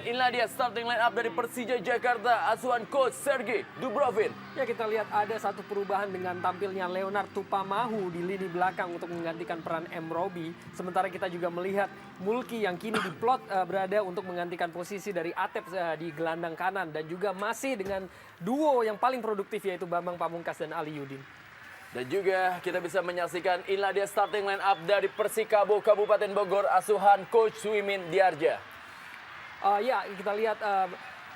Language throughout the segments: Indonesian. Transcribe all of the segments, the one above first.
inilah dia starting line up dari Persija Jakarta, asuhan coach Sergei Dubrovin. Ya, kita lihat ada satu perubahan dengan tampilnya Leonard Tupamahu di lini belakang untuk menggantikan peran M. Robi. Sementara kita juga melihat Mulki yang kini diplot berada untuk menggantikan posisi dari Atep di gelandang kanan. Dan juga masih dengan duo yang paling produktif yaitu Bambang Pamungkas dan Ali Yudin. Dan juga kita bisa menyaksikan inilah dia starting line up dari Persikabo Kabupaten Bogor, asuhan coach Suimin Diarja. Ya, kita lihat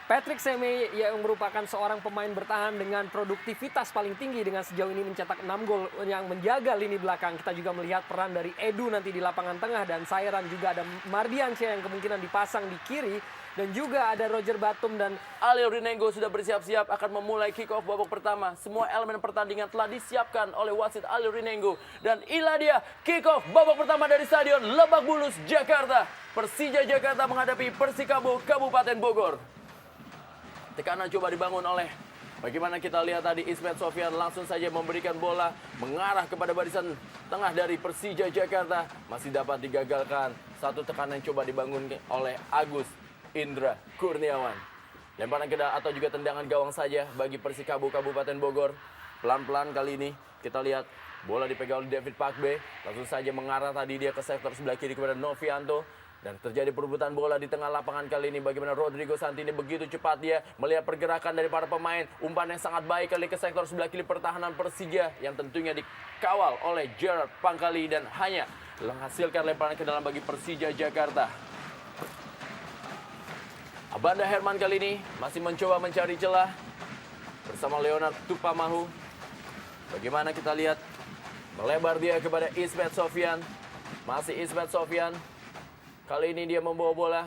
Patrick Seme yang merupakan seorang pemain bertahan dengan produktivitas paling tinggi dengan sejauh ini mencetak 6 gol yang menjaga lini belakang. Kita juga melihat peran dari Edu nanti di lapangan tengah dan Sairan, juga ada Mardiansyah yang kemungkinan dipasang di kiri. Dan juga ada Roger Batum dan Ali Rinengo sudah bersiap-siap akan memulai kick off babak pertama. Semua elemen pertandingan telah disiapkan oleh wasit Ali Rinengo. Dan inilah dia kick off babak pertama dari Stadion Lebak Bulus, Jakarta. Persija Jakarta menghadapi Persikabo Kabupaten Bogor. Tekanan coba dibangun oleh, bagaimana kita lihat tadi, Ismet Sofyan langsung saja memberikan bola mengarah kepada barisan tengah dari Persija Jakarta. Masih dapat digagalkan. Satu tekanan yang coba dibangun oleh Agus Indra Kurniawan. Lemparan atau juga tendangan gawang saja bagi Persikabo Kabupaten Bogor. Pelan-pelan kali ini kita lihat bola dipegang oleh David Pakbe. Langsung saja mengarah tadi dia ke sektor sebelah kiri kepada Novianto. Dan terjadi perebutan bola di tengah lapangan kali ini. Bagaimana Rodrigo Santini begitu cepat dia melihat pergerakan dari para pemain. Umpan yang sangat baik kali ke sektor sebelah kiri pertahanan Persija yang tentunya dikawal oleh Gerard Pangkali dan hanya menghasilkan lemparan ke dalam bagi Persija Jakarta. Abanda Herman kali ini masih mencoba mencari celah bersama Leonard Tupamahu. Bagaimana kita lihat melebar dia kepada Ismet Sofyan. Masih Ismet Sofyan. Kali ini dia membawa bola.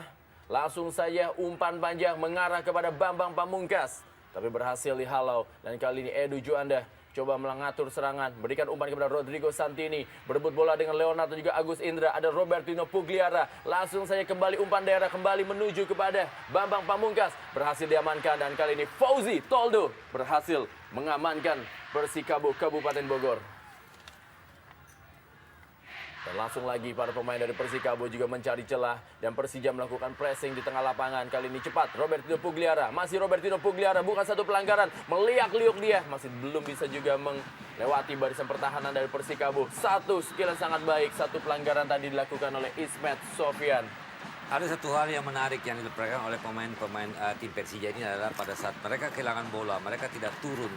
Langsung saja umpan panjang mengarah kepada Bambang Pamungkas. Tapi berhasil dihalau. Dan kali ini Edu Juanda coba mengatur serangan. Berikan umpan kepada Rodrigo Santini. Berebut bola dengan Leonardo dan juga Agus Indra. Ada Robertino Pugliara. Langsung saja kembali umpan daerah. Kembali menuju kepada Bambang Pamungkas. Berhasil diamankan. Dan kali ini Fauzi Toldo berhasil mengamankan Persikabo Kabupaten Bogor. Dan langsung lagi para pemain dari Persikabo juga mencari celah. Dan Persija melakukan pressing di tengah lapangan. Kali ini cepat Robertino Pugliara. Masih Robertino Pugliara, bukan satu pelanggaran. Meliak-liuk dia. Masih belum bisa juga melewati barisan pertahanan dari Persikabo. Satu skill yang sangat baik. Satu pelanggaran tadi dilakukan oleh Ismet Sofyan. Ada satu hal yang menarik yang dilakukan oleh pemain-pemain tim Persija ini adalah pada saat mereka kehilangan bola, mereka tidak turun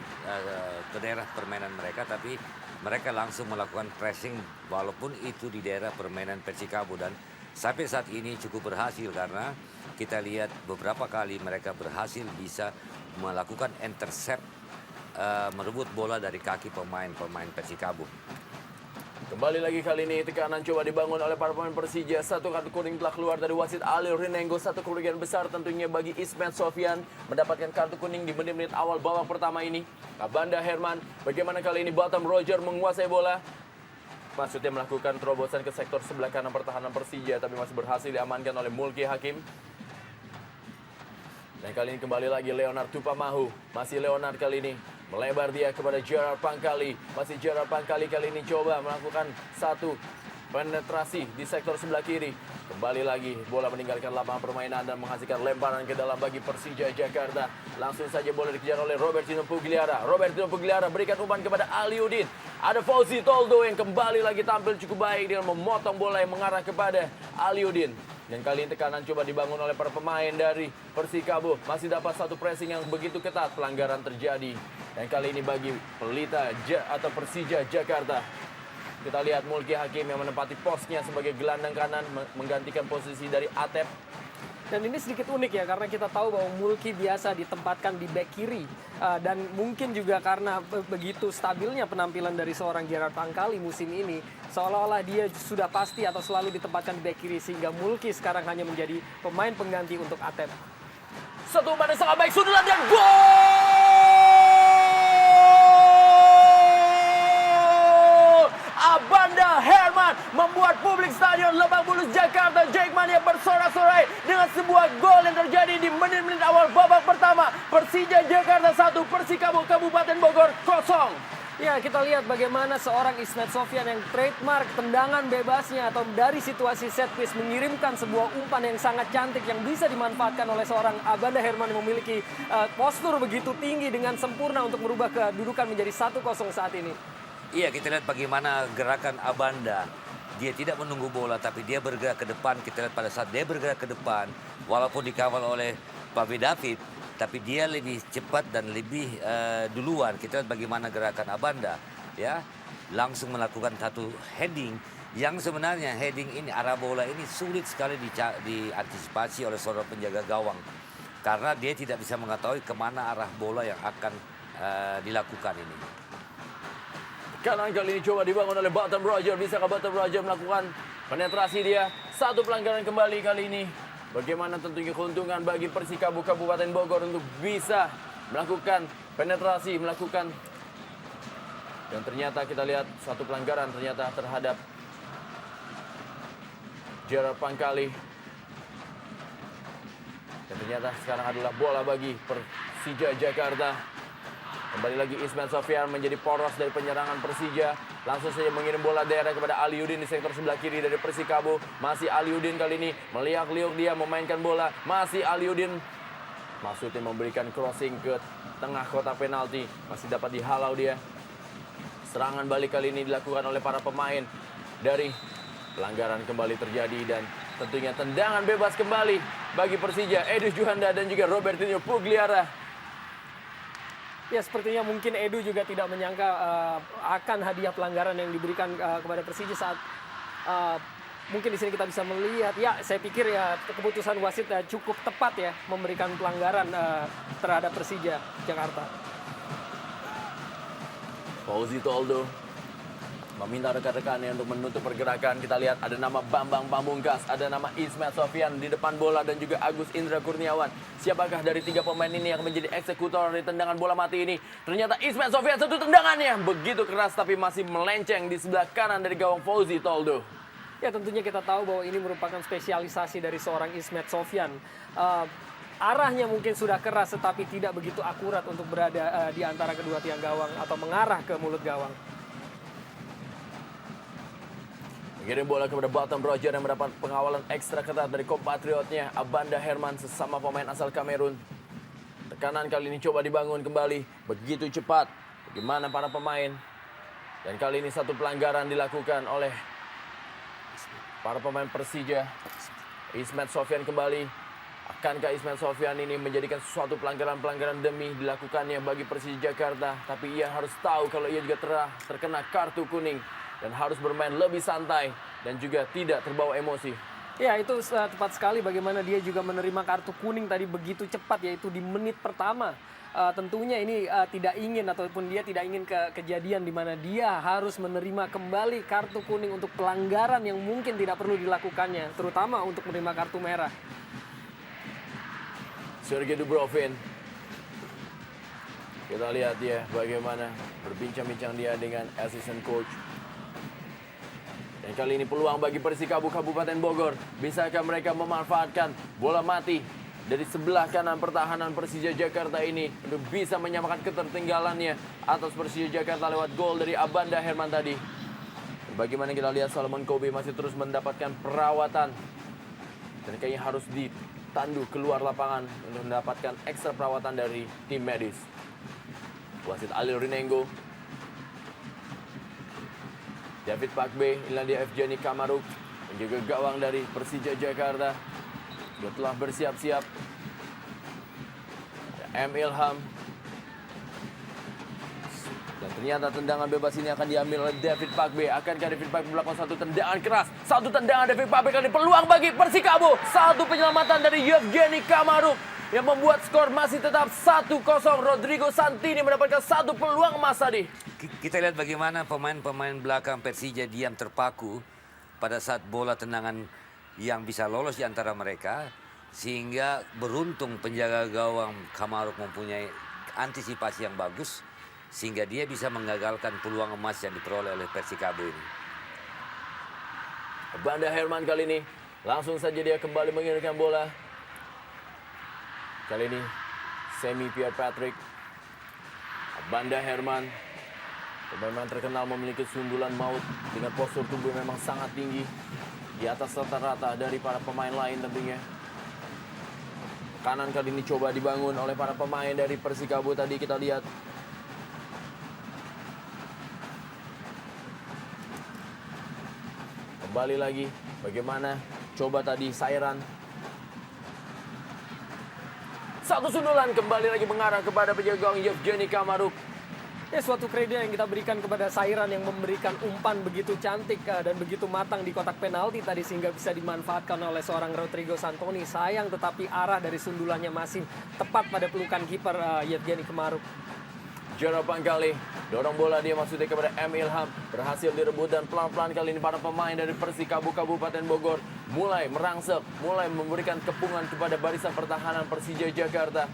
ke daerah permainan mereka, tapi mereka langsung melakukan pressing walaupun itu di daerah permainan Persikabo. Dan sampai saat ini cukup berhasil karena kita lihat beberapa kali mereka berhasil bisa melakukan intercept, merebut bola dari kaki pemain Persikabo. Kembali lagi kali ini tekanan coba dibangun oleh para pemain Persija. Satu kartu kuning telah keluar dari wasit Ali Rinengo. Satu kerugian besar tentunya bagi Ismet Sofyan mendapatkan kartu kuning di menit-menit awal babak pertama ini. Abanda Herman, bagaimana kali ini Batam Roger menguasai bola. Maksudnya melakukan terobosan ke sektor sebelah kanan pertahanan Persija, tapi masih berhasil diamankan oleh Mulki Hakim. Dan kali ini kembali lagi Leonard Tupamahu. Masih Leonard kali ini melebar dia kepada Gerard Pangkali. Masih Gerard Pangkali kali ini coba melakukan satu penetrasi di sektor sebelah kiri. Kembali lagi bola meninggalkan lapangan permainan dan menghasilkan lemparan ke dalam bagi Persija Jakarta. Langsung saja bola dikejar oleh Robertino Pugliara. Robertino Pugliara berikan umpan kepada Ali Udin. Ada Fauzi Toldo yang kembali lagi tampil cukup baik dengan memotong bola yang mengarah kepada Ali Udin. Dan kali ini tekanan coba dibangun oleh para pemain dari Persikabo. Masih dapat satu pressing yang begitu ketat. Pelanggaran terjadi. Dan kali ini bagi Pelita atau Persija Jakarta. Kita lihat Mulki Hakim yang menempati posnya sebagai gelandang kanan. Menggantikan posisi dari Atep. Dan ini sedikit unik ya, karena kita tahu bahwa Mulki biasa ditempatkan di bek kiri. Dan mungkin juga karena begitu stabilnya penampilan dari seorang Gerard Pangkali musim ini, seolah-olah dia sudah pasti atau selalu ditempatkan di bek kiri, sehingga Mulki sekarang hanya menjadi pemain pengganti untuk Atep. Satu umpan yang sangat baik, sundulan dan gol! Abanda Herman membuat publik Stadion Lebak Bulus Jakarta Jackmania bersorak-sorai dengan sebuah gol yang terjadi di menit-menit awal babak pertama. Persija Jakarta 1, Persikabo Kabupaten Bogor 0. Ya, kita lihat bagaimana seorang Ismet Sofyan yang trademark tendangan bebasnya atau dari situasi set piece mengirimkan sebuah umpan yang sangat cantik yang bisa dimanfaatkan oleh seorang Abanda Herman yang memiliki postur begitu tinggi dengan sempurna untuk merubah kedudukan menjadi 1-0 saat ini. Iya, kita lihat bagaimana gerakan Abanda. Dia tidak menunggu bola, tapi dia bergerak ke depan. Kita lihat pada saat dia bergerak ke depan, walaupun dikawal oleh Pavi David, tapi dia lebih cepat dan lebih duluan. Kita lihat bagaimana gerakan Abanda, ya, langsung melakukan satu heading yang sebenarnya heading ini, arah bola ini sulit sekali diantisipasi oleh seorang penjaga gawang karena dia tidak bisa mengetahui kemana arah bola yang akan dilakukan ini. Kanan kali ini coba dibangun oleh Batam Roger. Bisakah Batam Roger melakukan penetrasi dia? Satu pelanggaran kembali kali ini. Bagaimana tentunya keuntungan bagi Persikabo Kabupaten Bogor untuk bisa melakukan penetrasi, melakukan. Dan ternyata kita lihat satu pelanggaran ternyata terhadap Gerard Pangkali. Dan ternyata sekarang adalah bola bagi Persija Jakarta. Kembali lagi Ismet Sofyan menjadi poros dari penyerangan Persija. Langsung saja mengirim bola daerah kepada Aliudin di sektor sebelah kiri dari Persikabo. Masih Aliudin kali ini meliak-liuk dia memainkan bola. Masih Aliudin. Maksudnya memberikan crossing ke tengah kotak penalti. Masih dapat dihalau dia. Serangan balik kali ini dilakukan oleh para pemain dari pelanggaran kembali terjadi dan tentunya tendangan bebas kembali bagi Persija. Edus Juhanda dan juga Robertinho Pugliara. Ya, sepertinya mungkin Edu juga tidak menyangka akan hadiah pelanggaran yang diberikan kepada Persija saat mungkin di sini kita bisa melihat. Ya, saya pikir ya keputusan wasit cukup tepat ya memberikan pelanggaran terhadap Persija Jakarta. Fauzi Toldo meminta rekan-rekannya untuk menutup pergerakan. Kita lihat ada nama Bambang Pamungkas, ada nama Ismet Sofyan di depan bola dan juga Agus Indra Kurniawan. Siapakah dari tiga pemain ini yang menjadi eksekutor dari tendangan bola mati ini? Ternyata Ismet Sofyan satu tendangannya begitu keras tapi masih melenceng di sebelah kanan dari gawang Fauzi Toldo. Ya, tentunya kita tahu bahwa ini merupakan spesialisasi dari seorang Ismet Sofyan. Arahnya mungkin sudah keras tetapi tidak begitu akurat untuk berada di antara kedua tiang gawang atau mengarah ke mulut gawang. Mengirim bola kepada Batam Roger yang mendapat pengawalan ekstra ketat dari kompatriotnya Abanda Herman sesama pemain asal Kamerun. Tekanan kali ini coba dibangun kembali begitu cepat. Bagaimana para pemain? Dan kali ini satu pelanggaran dilakukan oleh para pemain Persija. Ismet Sofyan kembali. Akankah Ismet Sofyan ini menjadikan sesuatu pelanggaran-pelanggaran demi dilakukannya bagi Persija Jakarta? Tapi ia harus tahu kalau ia juga terkena kartu kuning. Dan harus bermain lebih santai dan juga tidak terbawa emosi. Ya, itu tepat sekali bagaimana dia juga menerima kartu kuning tadi begitu cepat, yaitu di menit pertama. Tentunya ini tidak ingin ataupun dia tidak ingin kejadian di mana dia harus menerima kembali kartu kuning untuk pelanggaran yang mungkin tidak perlu dilakukannya, terutama untuk menerima kartu merah. Sergei Dubrovin. Kita lihat dia bagaimana berbincang-bincang dia dengan assistant coach. Dan kali ini peluang bagi Persikabo Kabupaten Bogor. Bisakah mereka memanfaatkan bola mati dari sebelah kanan pertahanan Persija Jakarta ini untuk bisa menyamakan ketertinggalannya atas Persija Jakarta lewat gol dari Abanda Herman tadi. Dan bagaimana kita lihat Solomon Kobe masih terus mendapatkan perawatan. Dan kayaknya harus ditandu keluar lapangan untuk mendapatkan ekstra perawatan dari tim medis. Wasit Ali Rinengo. David Pakbe, Irlandia Evgeny Kamaruk, dan juga gawang dari Persija Jakarta juga telah bersiap-siap. M. Ilham. Dan ternyata tendangan bebas ini akan diambil oleh David Pakbe. Akankah David Pakbe melakukan satu tendangan keras? Satu tendangan David Pakbe kali ini peluang bagi Persikabo. Satu penyelamatan dari Evgeny Kamaruk yang membuat skor masih tetap 1-0. Rodrigo Santini mendapatkan satu peluang emas tadi. Kita lihat bagaimana pemain-pemain belakang Persija diam terpaku pada saat bola tendangan yang bisa lolos di antara mereka. Sehingga beruntung penjaga gawang Kamaruk mempunyai antisipasi yang bagus. Sehingga dia bisa menggagalkan peluang emas yang diperoleh oleh Persikabo ini. Abanda Herman kali ini langsung saja dia kembali mengirimkan bola. Kali ini Semi Pierre Patrick. Abanda Herman. Pemain terkenal memiliki sundulan maut dengan postur tubuh memang sangat tinggi di atas rata-rata dari para pemain lain tentunya. Kanan kali ini coba dibangun oleh para pemain dari Persikabo tadi kita lihat. Kembali lagi bagaimana coba tadi Sairan. Satu sundulan kembali lagi mengarah kepada penjaga gawang Yevgeny Kamaruk. Ya, suatu kredit yang kita berikan kepada Sairan yang memberikan umpan begitu cantik dan begitu matang di kotak penalti tadi sehingga bisa dimanfaatkan oleh seorang Rodrigo Santoni. Sayang tetapi arah dari sundulannya masih tepat pada pelukan kiper Yevgeny Kamaruk. Jarapan kali, dorong bola dia maksudnya kepada M. Ilham. Berhasil direbut dan pelan-pelan kali ini para pemain dari Persikabo Kabupaten Bogor mulai merangsek, mulai memberikan kepungan kepada barisan pertahanan Persija Jakarta.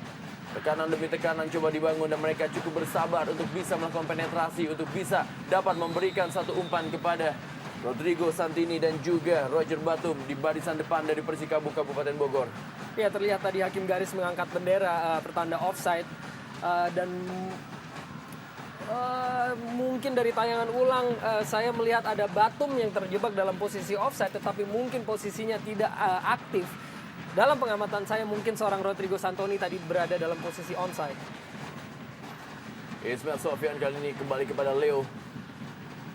Tekanan demi tekanan coba dibangun dan mereka cukup bersabar untuk bisa melakukan penetrasi, untuk bisa dapat memberikan satu umpan kepada Rodrigo Santini dan juga Roger Batum di barisan depan dari Persikabo Kabupaten Bogor. Ya, terlihat tadi hakim garis mengangkat bendera pertanda offside dan mungkin dari tayangan ulang saya melihat ada Batum yang terjebak dalam posisi offside tetapi mungkin posisinya tidak aktif. Dalam pengamatan saya mungkin seorang Rodrigo Santoni tadi berada dalam posisi onside. Ismail Sofyan kali ini kembali kepada Leo.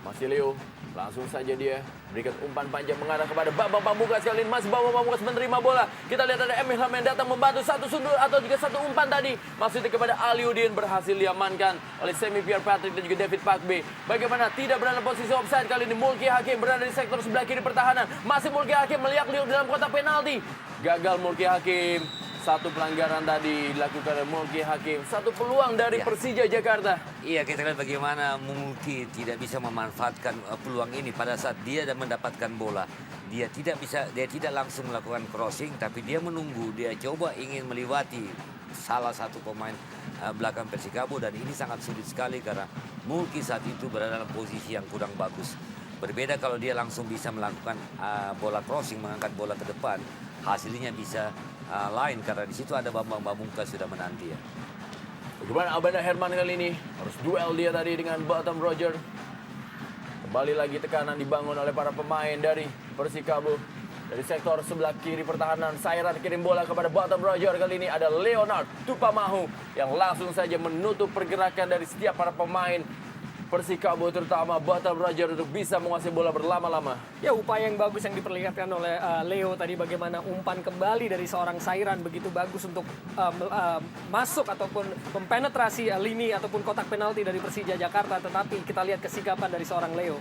Masih Leo, langsung saja dia berikan umpan panjang mengarah kepada Bambang Pamungkas. Kali ini masih Bambang Pamungkas menerima bola. Kita lihat ada Emil Ilham yang datang membantu satu sundul atau juga satu umpan tadi. Maksudnya kepada Aliudin berhasil diamankan oleh Semi Pierre Patrick dan juga David Pakbe. Bagaimana tidak berada dalam posisi offside kali ini. Mulki Hakim berada di sektor sebelah kiri pertahanan. Masih Mulki Hakim melihat Leo dalam kotak penalti. Gagal Mulki Hakim. Satu pelanggaran tadi dilakukan oleh Mulki Hakim. Satu peluang dari Persija Jakarta. Iya, kita lihat bagaimana Mulki tidak bisa memanfaatkan peluang ini pada saat dia mendapatkan bola. Dia tidak langsung melakukan crossing, tapi dia menunggu. Dia coba ingin melewati salah satu pemain belakang Persikabo dan ini sangat sulit sekali karena Mulki saat itu berada dalam posisi yang kurang bagus. Berbeda kalau dia langsung bisa melakukan bola crossing, mengangkat bola ke depan, hasilnya bisa lain karena di situ ada Bambang Pamungkas sudah menanti ya. Bagaimana Abanda Herman kali ini? Harus duel dia tadi dengan Batam Roger. Kembali lagi tekanan dibangun oleh para pemain dari Persikabo. Dari sektor sebelah kiri pertahanan, Sairan kirim bola kepada Batam Roger. Kali ini ada Leonard Tupamahu yang langsung saja menutup pergerakan dari setiap para pemain Persikabo terutama Batam Roger untuk bisa menguasai bola berlama-lama. Ya, upaya yang bagus yang diperlihatkan oleh Leo tadi bagaimana umpan kembali dari seorang Sairan begitu bagus untuk masuk ataupun mempenetrasi lini ataupun kotak penalti dari Persija Jakarta. Tetapi kita lihat kesikapan dari seorang Leo.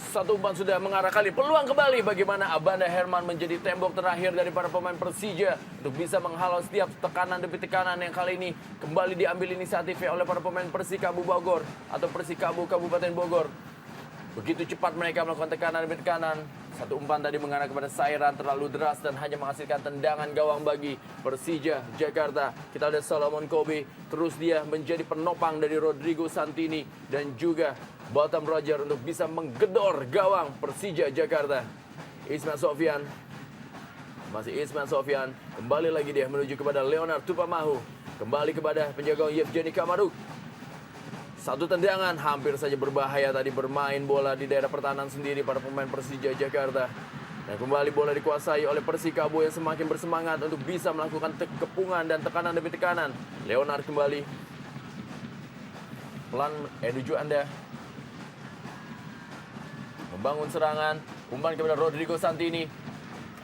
Satu umpan sudah mengarah kali. Peluang kembali bagaimana Abanda Herman menjadi tembok terakhir dari para pemain Persija untuk bisa menghalau setiap tekanan demi tekanan yang kali ini kembali diambil inisiatifnya oleh para pemain Persikabo Bogor atau Persikabo Kabupaten Bogor. Begitu cepat mereka melakukan tekanan demi tekanan. Satu umpan tadi mengarah kepada Sairan terlalu deras dan hanya menghasilkan tendangan gawang bagi Persija Jakarta. Kita lihat Solomon Kobe terus dia menjadi penopang dari Rodrigo Santini dan juga Batam Roger untuk bisa menggedor gawang Persija Jakarta. Ismail Sofyan. Masih Ismail Sofyan. Kembali lagi dia menuju kepada Leonard Tupamahu. Kembali kepada penjaga Yevgeny Kamaruk. Satu tendangan hampir saja berbahaya tadi bermain bola di daerah pertahanan sendiri para pemain Persija Jakarta. Dan kembali bola dikuasai oleh Persikabo yang semakin bersemangat untuk bisa melakukan kepungan dan tekanan demi tekanan. Leonard kembali. Pelan Edu Juanda. Membangun serangan. Umpan kepada Rodrigo Santini.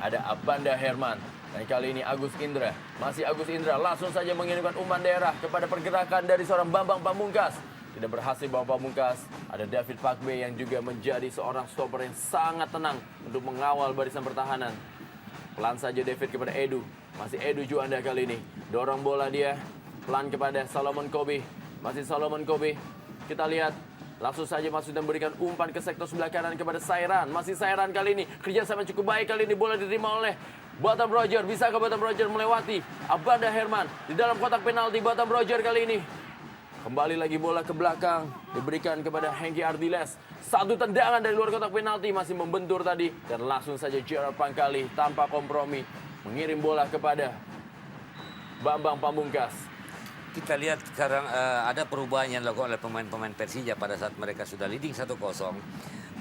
Ada Abanda Herman. Dan kali ini Agus Indra. Masih Agus Indra langsung saja mengirimkan umpan daerah kepada pergerakan dari seorang Bambang Pamungkas. Tidak berhasil Bambang Pamungkas. Ada David Pakbe yang juga menjadi seorang stopper yang sangat tenang untuk mengawal barisan pertahanan. Pelan saja David kepada Edu. Masih Edu Juanda kali ini. Dorong bola dia. Pelan kepada Solomon Kobe. Masih Solomon Kobe. Kita lihat. Langsung saja masuk dan berikan umpan ke sektor sebelah kanan kepada Sairan. Masih Sairan kali ini. Kerjasama cukup baik kali ini. Bola diterima oleh Batam Roger. Bisakah Batam Roger melewati Abanda Herman di dalam kotak penalti? Batam Roger kali ini. Kembali lagi bola ke belakang. Diberikan kepada Hengki Ardiles. Satu tendangan dari luar kotak penalti. Masih membentur tadi. Dan langsung saja Gerard Pangkali tanpa kompromi. Mengirim bola kepada Bambang Pamungkas. kita lihat sekarang ada perubahan yang dilakukan oleh pemain-pemain Persija pada saat mereka sudah leading 1-0.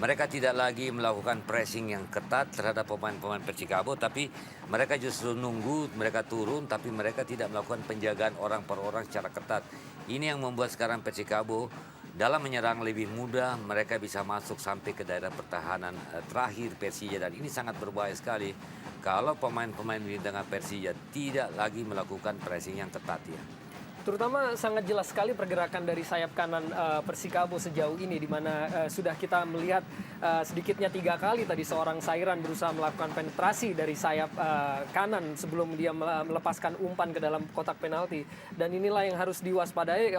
Mereka tidak lagi melakukan pressing yang ketat terhadap pemain-pemain Persikabo, tapi mereka justru nunggu mereka turun, tapi mereka tidak melakukan penjagaan orang per orang secara ketat. Ini yang membuat sekarang Persikabo dalam menyerang lebih mudah, mereka bisa masuk sampai ke daerah pertahanan terakhir Persija, dan ini sangat berbahaya sekali kalau pemain-pemain di tengah Persija tidak lagi melakukan pressing yang ketat ya. Terutama sangat jelas sekali pergerakan dari sayap kanan Persikabo sejauh ini, di mana sudah kita melihat sedikitnya 3 kali tadi seorang Sairan berusaha melakukan penetrasi dari sayap kanan sebelum dia melepaskan umpan ke dalam kotak penalti. Dan inilah yang harus diwaspadai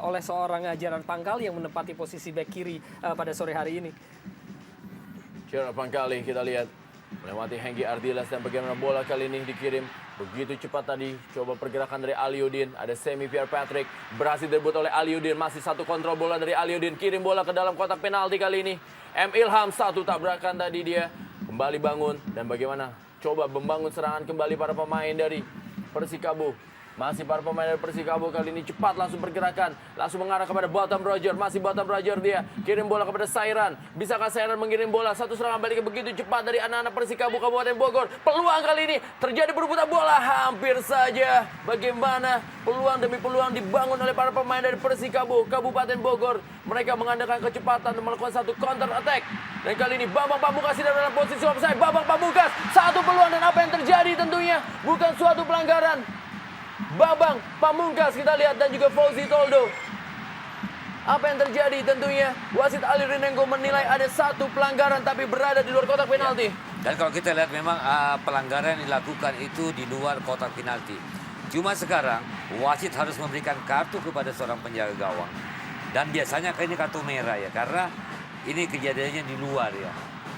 oleh seorang Gerard Pangkali yang menempati posisi bek kiri pada sore hari ini. Gerard Pangkali kita lihat melewati Hengki Ardiles, dan bagaimana bola kali ini dikirim begitu cepat tadi. Coba pergerakan dari Aliudin, ada Semi Pierre Patrick, berhasil direbut oleh Aliudin, masih satu kontrol bola dari Aliudin, kirim bola ke dalam kotak penalti kali ini. M. Ilham, satu tabrakan tadi dia kembali bangun, dan bagaimana coba membangun serangan kembali para pemain dari Persikabo. Masih para pemain dari Persikabo kali ini cepat langsung pergerakan, langsung mengarah kepada Bottom Roger, masih Bottom Roger dia kirim bola kepada Sairan. Bisakah Sairan mengirim bola? Satu serangan balik begitu cepat dari anak-anak Persikabo Kabupaten Bogor. Peluang kali ini terjadi berebutan bola, hampir saja. Bagaimana peluang demi peluang dibangun oleh para pemain dari Persikabo Kabupaten Bogor. Mereka mengandalkan kecepatan untuk melakukan satu counter attack. Dan kali ini Bambang Pamungkas tidak dalam posisi offside. Bambang Pamungkas satu peluang, dan apa yang terjadi tentunya bukan suatu pelanggaran. Bambang Pamungkas kita lihat, dan juga Fauzi Toldo. Apa yang terjadi tentunya wasit Ali Rinengo menilai ada satu pelanggaran tapi berada di luar kotak penalti. Dan kalau kita lihat memang pelanggaran yang dilakukan itu di luar kotak penalti. Cuma sekarang wasit harus memberikan kartu kepada seorang penjaga gawang. Dan biasanya ini kartu merah ya, karena ini kejadiannya di luar ya.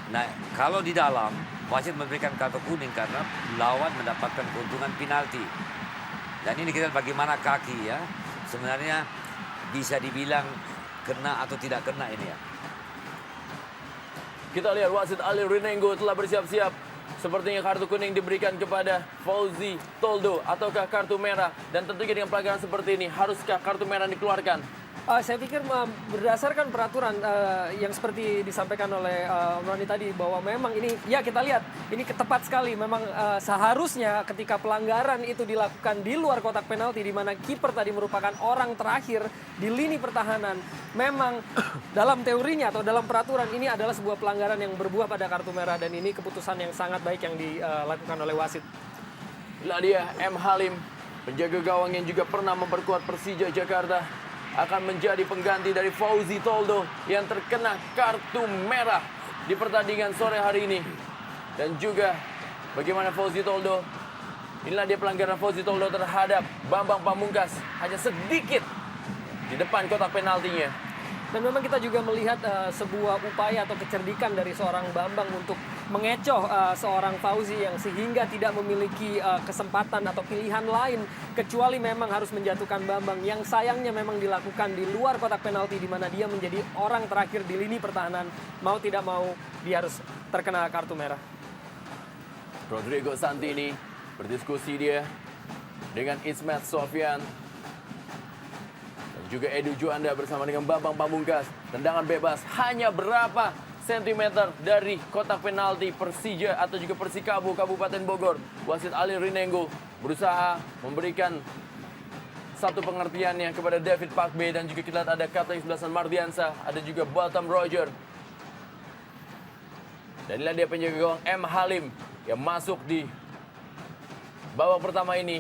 Nah, kalau di dalam wasit memberikan kartu kuning karena lawan mendapatkan keuntungan penalti. Dan ini kita lihat bagaimana kaki ya, sebenarnya bisa dibilang kena atau tidak kena ini ya. Kita lihat wasit Ali Rinengo telah bersiap-siap. Sepertinya kartu kuning diberikan kepada Fauzi Toldo ataukah kartu merah. Dan tentunya dengan pelanggaran seperti ini, haruskah kartu merah dikeluarkan? Saya pikir berdasarkan peraturan yang seperti disampaikan oleh Om Roni tadi, bahwa memang ini, ya kita lihat ini tepat sekali. Memang seharusnya ketika pelanggaran itu dilakukan di luar kotak penalti, di mana kiper tadi merupakan orang terakhir di lini pertahanan, memang dalam teorinya atau dalam peraturan ini adalah sebuah pelanggaran yang berbuah pada kartu merah. Dan ini keputusan yang sangat baik yang dilakukan oleh wasit. Inilah dia M. Halim, penjaga gawang yang juga pernah memperkuat Persija Jakarta, akan menjadi pengganti dari Fauzi Toldo yang terkena kartu merah di pertandingan sore hari ini. Dan juga bagaimana Fauzi Toldo, inilah dia pelanggaran Fauzi Toldo terhadap Bambang Pamungkas, hanya sedikit di depan kotak penaltinya. Dan memang kita juga melihat sebuah upaya atau kecerdikan dari seorang Bambang untuk mengecoh seorang Fauzi yang sehingga tidak memiliki kesempatan atau pilihan lain kecuali memang harus menjatuhkan Bambang, yang sayangnya memang dilakukan di luar kotak penalti, di mana dia menjadi orang terakhir di lini pertahanan. Mau tidak mau dia harus terkena kartu merah. Rodrigo Santini berdiskusi dia dengan Ismet Sofyan. Juga Edu Juanda bersama dengan Bambang Pamungkas. Tendangan bebas hanya berapa sentimeter dari kotak penalti Persija atau juga Persikabo Kabupaten Bogor. Wasit Ali Rinengo berusaha memberikan satu pengertiannya kepada David Pakbe, dan juga kita lihat ada Kapten 11 Mardiansa, ada juga Bottom Roger. Dan inilah dia penjaga gawang M. Halim yang masuk di babak pertama ini.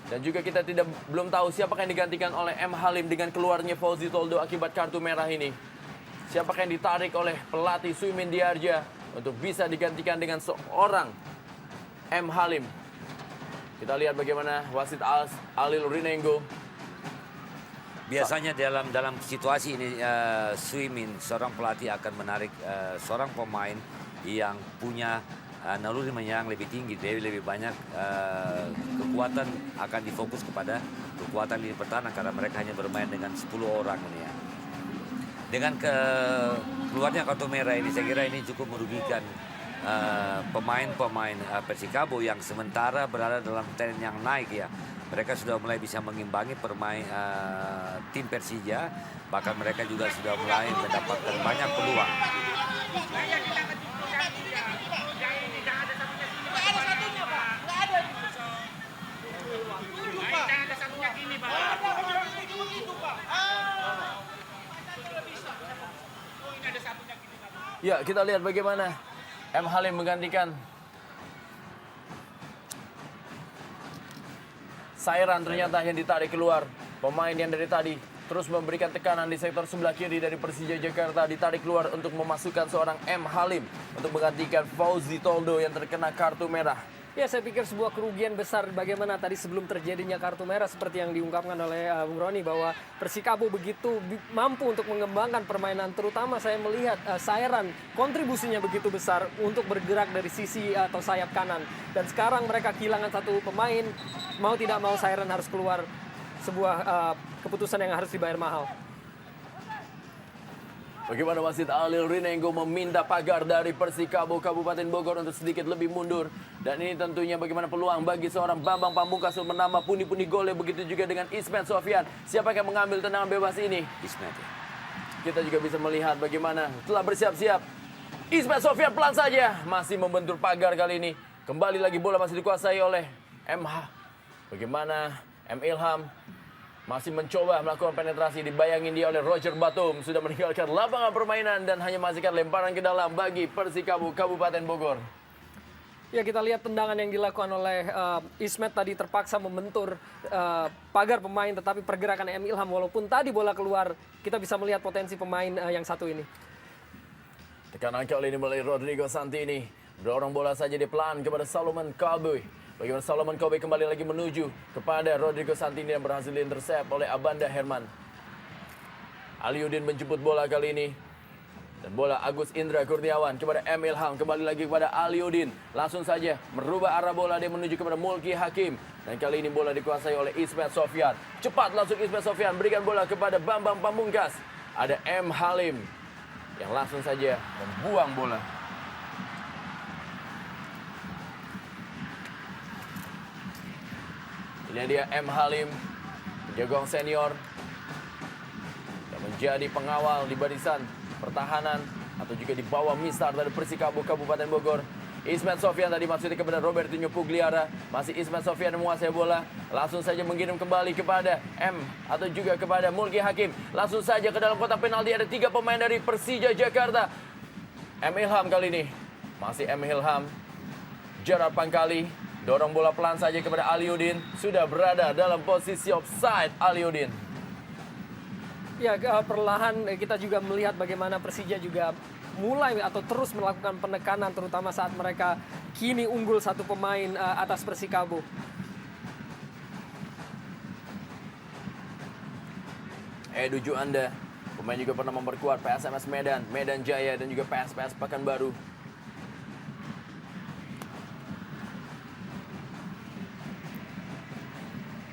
Dan juga kita belum tahu siapakah yang digantikan oleh M. Halim dengan keluarnya Fauzi Toldo akibat kartu merah ini. Siapakah yang ditarik oleh pelatih Suimin Diarja untuk bisa digantikan dengan seorang M. Halim. Kita lihat bagaimana wasit Alil Rinengo. Biasanya dalam situasi ini Suimin, seorang pelatih akan menarik seorang pemain yang punya naluri menyerang lebih tinggi, jadi lebih banyak kekuatan akan difokus kepada kekuatan lini pertahanan karena mereka hanya bermain dengan 10 orang ini ya. Dengan keluarnya kartu merah ini, saya kira ini cukup merugikan pemain-pemain Persikabo yang sementara berada dalam tren yang naik ya. mereka sudah mulai bisa mengimbangi tim Persija, bahkan mereka juga sudah mulai mendapatkan banyak peluang. Ya, kita lihat bagaimana M. Halim menggantikan Sairan ternyata yang ditarik keluar. Pemain yang dari tadi terus memberikan tekanan di sektor sebelah kiri dari Persija Jakarta ditarik keluar untuk memasukkan seorang M. Halim untuk menggantikan Fauzi Toldo yang terkena kartu merah. Ya, saya pikir sebuah kerugian besar bagaimana tadi sebelum terjadinya kartu merah seperti yang diungkapkan oleh Bung Roni bahwa Persikabo begitu mampu untuk mengembangkan permainan, terutama saya melihat Sairan kontribusinya begitu besar untuk bergerak dari sisi atau sayap kanan. Dan sekarang mereka kehilangan satu pemain, mau tidak mau Sairan harus keluar, sebuah keputusan yang harus dibayar mahal. Bagaimana wasit Alil Rinengo meminta pagar dari Persikabo Kabupaten Bogor untuk sedikit lebih mundur. Dan ini tentunya bagaimana peluang bagi seorang Bambang Pamungkas untuk menambah pundi-pundi gol. Begitu juga dengan Ismet Sofyan. Siapa yang mengambil tendangan bebas ini? Ismet. Kita juga bisa melihat bagaimana telah bersiap-siap. Ismet Sofyan pelan saja masih membentur pagar kali ini. Kembali lagi bola masih dikuasai oleh MH. Bagaimana M. Ilham masih mencoba melakukan penetrasi, dibayangin dia oleh Roger Batum. Sudah meninggalkan lapangan permainan dan hanya menghasilkan lemparan ke dalam bagi Persikabo Kabupaten Bogor. Ya, kita lihat tendangan yang dilakukan oleh Ismet tadi terpaksa membentur pagar pemain, tetapi pergerakan M. Ilham walaupun tadi bola keluar, kita bisa melihat potensi pemain yang satu ini. Tekanan kali ini melalui Rodrigo Santini. Dorong bola saja di pelan kepada Solomon Cowboy. Bagaimana Solomon Kobe kembali lagi menuju kepada Rodrigo Santini yang berhasil diintersep oleh Abanda Herman. Aliudin menjemput bola kali ini. Dan bola Agus Indra Kurniawan kepada M. Ilham. Kembali lagi kepada Aliudin. Langsung saja merubah arah bola, dia menuju kepada Mulki Hakim. Dan kali ini bola dikuasai oleh Ismet Sofyan. Cepat langsung Ismet Sofyan berikan bola kepada Bambang Pamungkas. Ada M. Halim yang langsung saja membuang bola. Ini dia M. Halim, penjaga senior yang menjadi pengawal di barisan pertahanan atau juga di bawah mistar dari Persikabo Kabupaten Bogor. Ismet Sofyan tadi maksudnya kepada Robertinho Pugliara. Masih Ismet Sofyan yang menguasai bola. Langsung saja mengirim kembali kepada M atau juga kepada Mulki Hakim. Langsung saja ke dalam kotak penalti, ada 3 pemain dari Persija Jakarta. M. Ilham kali ini. Masih M. Ilham. Gerard Pangkali. Dorong bola pelan saja kepada Aliudin. Sudah berada dalam posisi offside Aliudin. Ya, perlahan kita juga melihat bagaimana Persija juga mulai atau terus melakukan penekanan, terutama saat mereka kini unggul 1 pemain atas Persikabo. Edu Juanda, pemain juga pernah memperkuat PSMS Medan, Medan Jaya, dan juga PSPS Pekanbaru.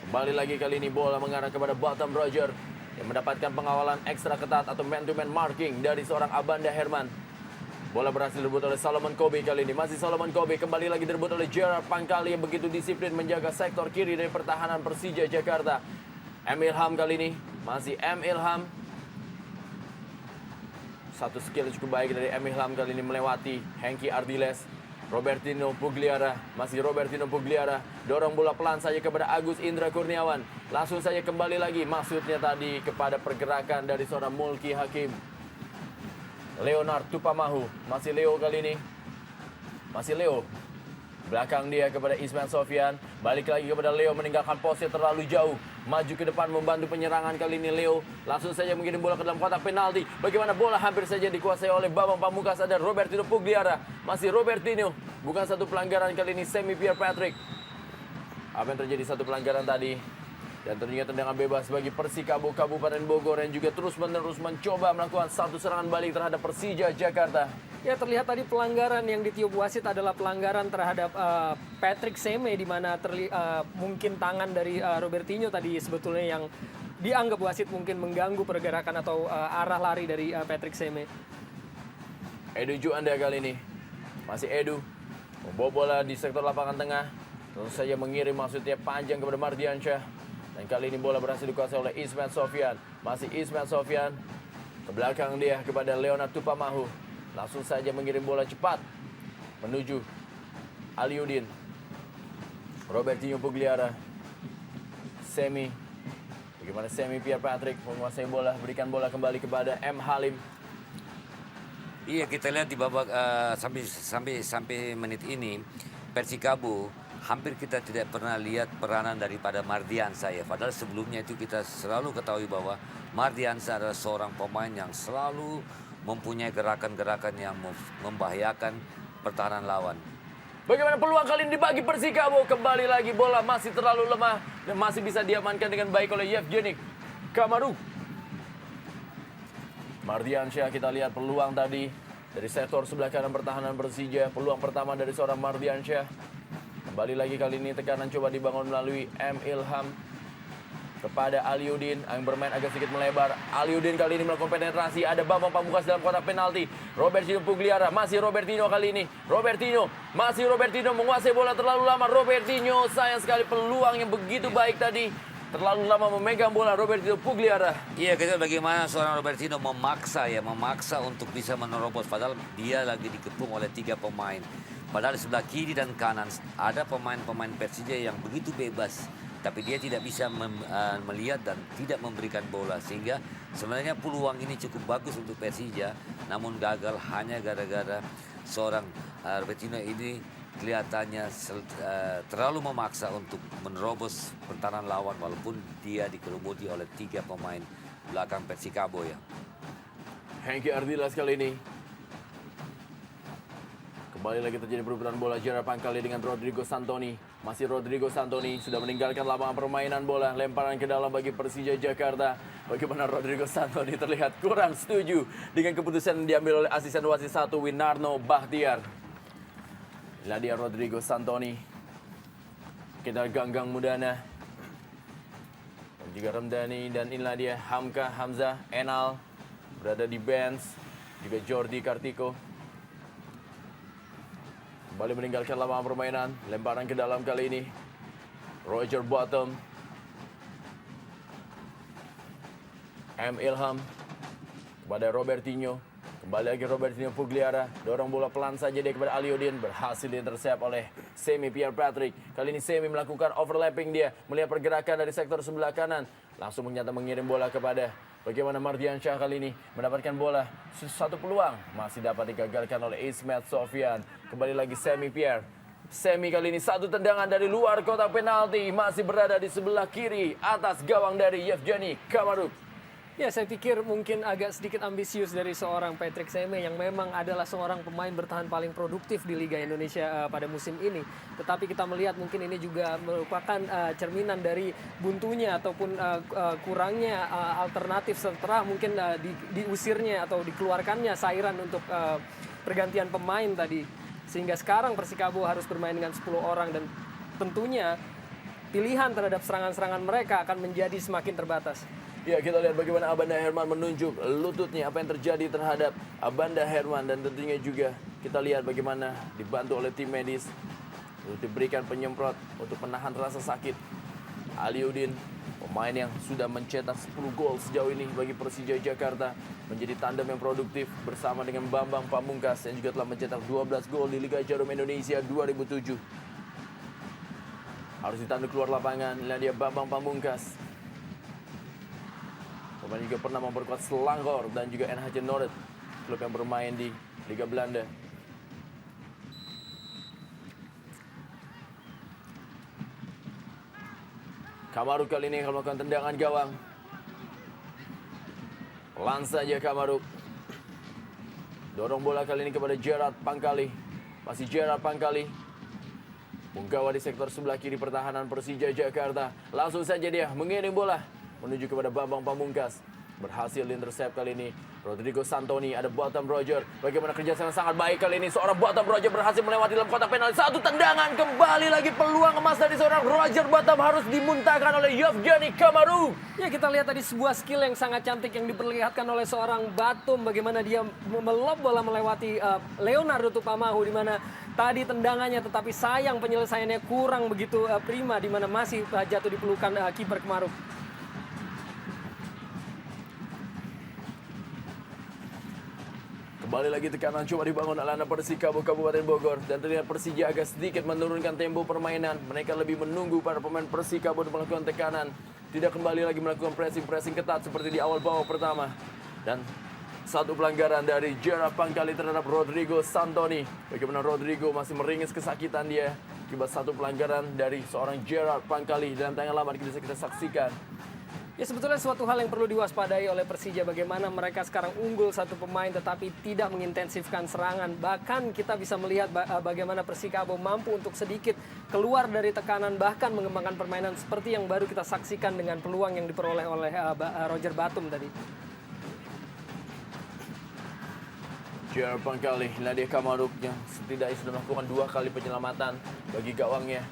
Kembali lagi kali ini bola mengarah kepada Batam Roger yang mendapatkan pengawalan ekstra ketat atau man-to-man marking dari seorang Abanda Herman. Bola berhasil direbut oleh Solomon Kobe kali ini. Masih Solomon Kobe, kembali lagi direbut oleh Gerard Pangkali yang begitu disiplin menjaga sektor kiri dari pertahanan Persija Jakarta. M. Ilham kali ini, masih M. Ilham. Satu skill cukup baik dari M. Ilham kali ini melewati Hengki Ardiles. Robertinho Pugliara, masih Robertinho Pugliara. Dorong bola pelan saja kepada Agus Indra Kurniawan. Langsung saja kembali lagi, maksudnya tadi kepada pergerakan dari seorang Mulki Hakim. Leonard Tupamahu, masih Leo kali ini. Masih Leo. Belakang dia kepada Ismet Sofyan. Balik lagi kepada Leo, meninggalkan posisi terlalu jauh. Maju ke depan membantu penyerangan kali ini Leo. Langsung saja mengirim bola ke dalam kotak penalti. Bagaimana bola hampir saja dikuasai oleh Bambang Pamungkas. Ada Robertinho Pugliara. Masih Robertinho. Bukan satu pelanggaran kali ini Semi Pierre Patrick. Apa yang terjadi satu pelanggaran tadi? Dan tentunya tendangan bebas bagi Persikabo Kabupaten Bogor yang juga terus-menerus mencoba melakukan satu serangan balik terhadap Persija Jakarta. Ya, terlihat tadi pelanggaran yang ditiup wasit adalah pelanggaran terhadap Patrick Seme, di mana mungkin tangan dari Robertinho tadi sebetulnya yang dianggap wasit mungkin mengganggu pergerakan atau arah lari dari Patrick Seme. Edu Juanda kali ini. Masih Edu. Membawa bola di sektor lapangan tengah. Tentu saja mengirim maksudnya panjang kepada Mardiansyah. Dan kali ini bola berhasil dikuasai oleh Ismet Sofyan. Masih Ismet Sofyan. Ke belakang dia kepada Leonard Tupamahu. Langsung saja mengirim bola cepat menuju Aliudin. Robertinho Pugliara. Semi. Bagaimana Semi Pierre Patrick menguasai bola. Berikan bola kembali kepada M. Halim. Iya, kita lihat di babak sampai menit ini Persikabo hampir kita tidak pernah lihat peranan daripada Mardiansyah ya. Padahal sebelumnya itu kita selalu ketahui bahwa Mardiansyah adalah seorang pemain yang selalu mempunyai gerakan-gerakan yang membahayakan pertahanan lawan. Bagaimana peluang kali ini dibagi Persikabo. Kembali lagi bola masih terlalu lemah. Dan masih bisa diamankan dengan baik oleh Yevgeny Kamaru. Mardiansyah, kita lihat peluang tadi dari sektor sebelah kanan pertahanan Persija. Peluang pertama dari seorang Mardiansyah. Kembali lagi kali ini tekanan coba dibangun melalui M. Ilham kepada Aliudin yang bermain agak sedikit melebar. Aliudin kali ini melakukan penetrasi. Ada Bambang Pamungkas dalam kotak penalti. Robertinho Pugliara, masih Robertinho kali ini. Robertinho menguasai bola terlalu lama. Robertinho, sayang sekali peluang yang begitu baik tadi. Terlalu lama memegang bola Robertinho Pugliara. Iya, kita bagaimana seorang Robertinho memaksa untuk bisa menerobos. Padahal dia lagi dikepung oleh 3 pemain. Padahal sebelah kiri dan kanan ada pemain-pemain Persija yang begitu bebas. Tapi dia tidak bisa melihat dan tidak memberikan bola. Sehingga sebenarnya peluang ini cukup bagus untuk Persija. Namun gagal hanya gara-gara seorang Robertinho ini kelihatannya terlalu memaksa untuk menerobos pertahanan lawan walaupun dia dikerumuti oleh 3 pemain belakang Persikabo ya. Hengki Ardilas kali ini. Kembali lagi terjadi perebutan bola jarak pangkali dengan Rodrigo Santoni. Masih Rodrigo Santoni sudah meninggalkan lapangan permainan bola. Lemparan ke dalam bagi Persija Jakarta. Bagaimana Rodrigo Santoni terlihat kurang setuju dengan keputusan yang diambil oleh asisten wasit 1 Winarno Bahtiar. Inilah dia Rodrigo Santoni. Kita Ganggang Mudana. Dan juga Ramdhani. Dan inilah dia Hamka Hamzah Enal. Berada di bench. Juga Jordi Kartiko. Kembali meninggalkan lapangan permainan. Lemparan ke dalam kali ini. Roger Bottom. M. Ilham. Kepada Robertinho. Kembali lagi Robertinho Pugliara. Dorong bola pelan saja dia kepada Aliudin. Berhasil diintersep oleh Semi Pierre Patrick. Kali ini Semi melakukan overlapping dia. Melihat pergerakan dari sektor sebelah kanan. Langsung ternyata mengirim bola kepada bagaimana Mardiansyah kali ini mendapatkan bola. Satu peluang masih dapat digagalkan oleh Ismet Sofyan. Kembali lagi Semi Pierre. Semi kali ini satu tendangan dari luar kotak penalti. Masih berada di sebelah kiri atas gawang dari Yevgeny Kamaru. Ya, saya pikir mungkin agak sedikit ambisius dari seorang Patrick Seme yang memang adalah seorang pemain bertahan paling produktif di Liga Indonesia pada musim ini. Tetapi kita melihat mungkin ini juga merupakan cerminan dari buntunya ataupun kurangnya alternatif setelah mungkin diusirnya atau dikeluarkannya Sairan untuk pergantian pemain tadi. Sehingga sekarang Persikabo harus bermain dengan 10 orang dan tentunya pilihan terhadap serangan-serangan mereka akan menjadi semakin terbatas. Ya, kita lihat bagaimana Abanda Herman menunjuk lututnya, apa yang terjadi terhadap Abanda Herman. Dan tentunya juga kita lihat bagaimana dibantu oleh tim medis untuk diberikan penyemprot untuk menahan rasa sakit. Aliudin, pemain yang sudah mencetak 10 gol sejauh ini bagi Persija Jakarta, menjadi tandem yang produktif bersama dengan Bambang Pamungkas yang juga telah mencetak 12 gol di Liga Jarum Indonesia 2007. Harus ditanduk keluar lapangan. Inilah dia Bambang Pamungkas. Pemain juga pernah memperkuat Selangor dan juga NHC Noord, klub yang bermain di Liga Belanda. Kamaru kali ini akan melakukan tendangan gawang. Pelan saja Kamaru. Dorong bola kali ini kepada Gerard Pangkali. Masih Gerard Pangkali. Punggawa di sektor sebelah kiri pertahanan Persija Jakarta. Langsung saja dia mengirim bola menuju kepada Bambang Pamungkas. berhasil intercept kali ini. Rodrigo Santoni, ada Botham Roger. Bagaimana kerjasama sangat baik kali ini. Seorang Botham Roger berhasil melewati dalam kotak penalti. Satu tendangan, kembali lagi peluang emas dari seorang Roger Botham harus dimuntahkan oleh Yevgeny Kamaru. Ya, kita lihat tadi sebuah skill yang sangat cantik yang diperlihatkan oleh seorang Batum. Bagaimana dia melob bola melewati Leonardo Tupamahu, di mana tadi tendangannya tetapi sayang penyelesaiannya kurang begitu prima, di mana masih jatuh di pelukan kiper Kamaru. Kembali lagi tekanan coba dibangun oleh anak Persikabo Kabupaten Bogor. Dan terlihat Persija agak sedikit menurunkan tempo permainan. Mereka lebih menunggu para pemain Persikabo melakukan tekanan. Tidak kembali lagi melakukan pressing ketat seperti di awal babak pertama. Dan satu pelanggaran dari Gerard Pangkali terhadap Rodrigo Santoni. Bagaimana Rodrigo masih meringis kesakitan dia. Akibat satu pelanggaran dari seorang Gerard Pangkali. Dalam tayangan lama bisa kita saksikan. Ya, sebetulnya suatu hal yang perlu diwaspadai oleh Persija, bagaimana mereka sekarang unggul satu pemain tetapi tidak mengintensifkan serangan. Bahkan kita bisa melihat bagaimana Persikabo mampu untuk sedikit keluar dari tekanan, bahkan mengembangkan permainan seperti yang baru kita saksikan dengan peluang yang diperoleh oleh Roger Batum tadi. Gerard Pangkali, Nadia Kamaruk yang setidaknya sudah melakukan 2 kali penyelamatan bagi gawangnya.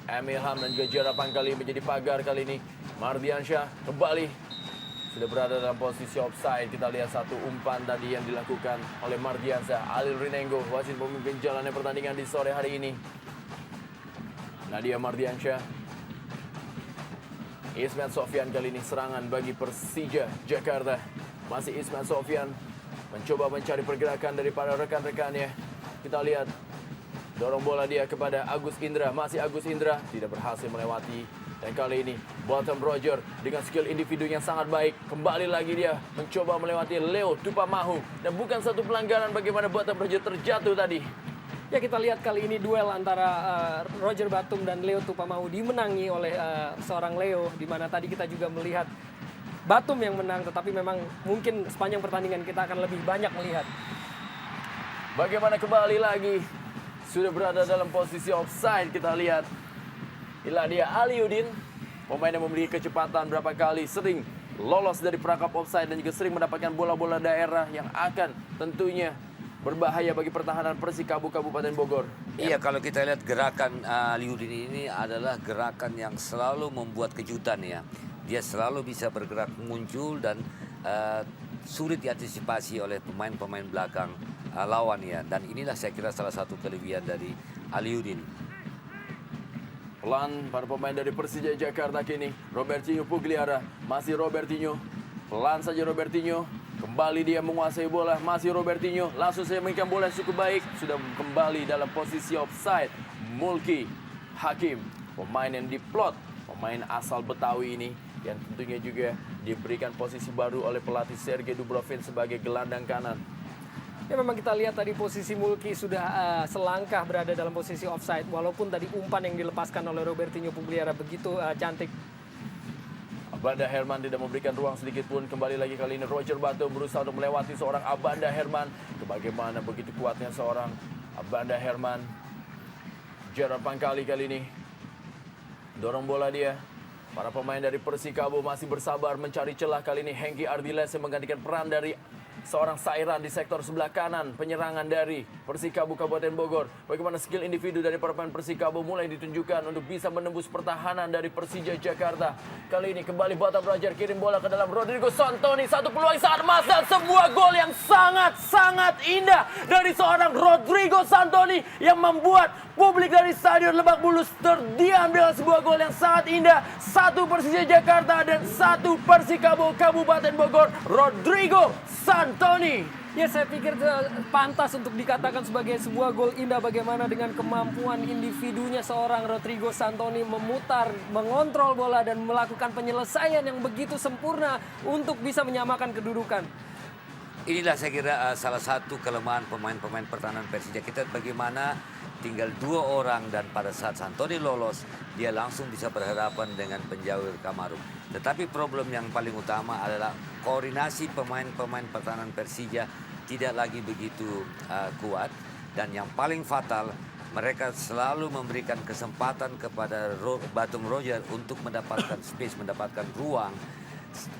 Emil Ham dan juga Gerard Pangkali menjadi pagar kali ini. Mardiansyah kembali sudah berada dalam posisi offside. Kita lihat satu umpan tadi yang dilakukan oleh Mardiansyah. Alil Rinengo, wasit pemimpin jalannya pertandingan di sore hari ini. Nadia Mardiansyah. Ismet Sofyan kali ini serangan bagi Persija Jakarta. Masih Ismet Sofyan mencoba mencari pergerakan daripada rekan-rekannya. Kita lihat dorong bola dia kepada Agus Indra. Masih Agus Indra tidak berhasil melewati. Dan kali ini Botham Roger dengan skill individu yang sangat baik. Kembali lagi dia mencoba melewati Leo Tupamahu. Dan bukan satu pelanggaran bagaimana Botham Roger terjatuh tadi. Ya, kita lihat kali ini duel antara Roger Batum dan Leo Tupamahu dimenangi oleh seorang Leo. Di mana tadi kita juga melihat Batum yang menang. Tetapi memang mungkin sepanjang pertandingan kita akan lebih banyak melihat. Bagaimana kembali lagi. Sudah berada dalam posisi offside kita lihat. Inilah dia Aliuddin, pemain yang memiliki kecepatan berapa kali, sering lolos dari perangkap offside dan juga sering mendapatkan bola-bola daerah yang akan tentunya berbahaya bagi pertahanan Persikabo Kabupaten Bogor. Iya, kalau kita lihat gerakan Aliuddin ini adalah gerakan yang selalu membuat kejutan ya. Dia selalu bisa bergerak muncul dan sulit diantisipasi oleh pemain-pemain belakang lawan ya. Dan inilah saya kira salah satu kelebihan dari Aliuddin. Pelan para pemain dari Persija Jakarta kini. Robertinho Pugliara, masih Robertinho. Pelan saja Robertinho. Kembali dia menguasai bola, masih Robertinho. Langsung saya mainkan bola yang cukup baik. Sudah kembali dalam posisi offside. Mulki Hakim, pemain yang diplot. Pemain asal Betawi ini. Yang tentunya juga diberikan posisi baru oleh pelatih Sergei Dubrovin sebagai gelandang kanan. Ya, memang kita lihat tadi posisi Mulki sudah selangkah berada dalam posisi offside. Walaupun tadi umpan yang dilepaskan oleh Robertinho Pugliara begitu cantik. Abanda Herman tidak memberikan ruang sedikit pun. Kembali lagi kali ini Roger Batum berusaha untuk melewati seorang Abanda Herman. Bagaimana begitu kuatnya seorang Abanda Herman. Gerard Pangkali kali ini dorong bola dia. Para pemain dari Persikabo masih bersabar mencari celah kali ini. Hengki Ardiles yang menggantikan peran dari seorang Sairan di sektor sebelah kanan penyerangan dari Persikabo Kabupaten Bogor. Bagaimana skill individu dari para pemain Persikabo mulai ditunjukkan untuk bisa menembus pertahanan dari Persija Jakarta. Kali ini kembali Botham Roger kirim bola ke dalam Rodrigo Santoni. Satu peluang sangat emas dan sebuah gol yang sangat-sangat indah dari seorang Rodrigo Santoni yang membuat publik dari Stadion Lebak Bulus terdiam dengan sebuah gol yang sangat indah. 1 Persija Jakarta dan 1 Persikabo Kabupaten Bogor. Rodrigo Santoni. Ya, saya pikir pantas untuk dikatakan sebagai sebuah gol indah. Bagaimana dengan kemampuan individunya seorang Rodrigo Santoni memutar, mengontrol bola dan melakukan penyelesaian yang begitu sempurna untuk bisa menyamakan kedudukan. Inilah saya kira salah satu kelemahan pemain-pemain pertahanan Persija. Kita bagaimana tinggal 2 orang dan pada saat Santoni lolos, dia langsung bisa berhadapan dengan penjauh Kamaru. Tetapi problem yang paling utama adalah koordinasi pemain-pemain pertahanan Persija tidak lagi begitu kuat. Dan yang paling fatal, mereka selalu memberikan kesempatan kepada Batum Roger untuk mendapatkan space, mendapatkan ruang.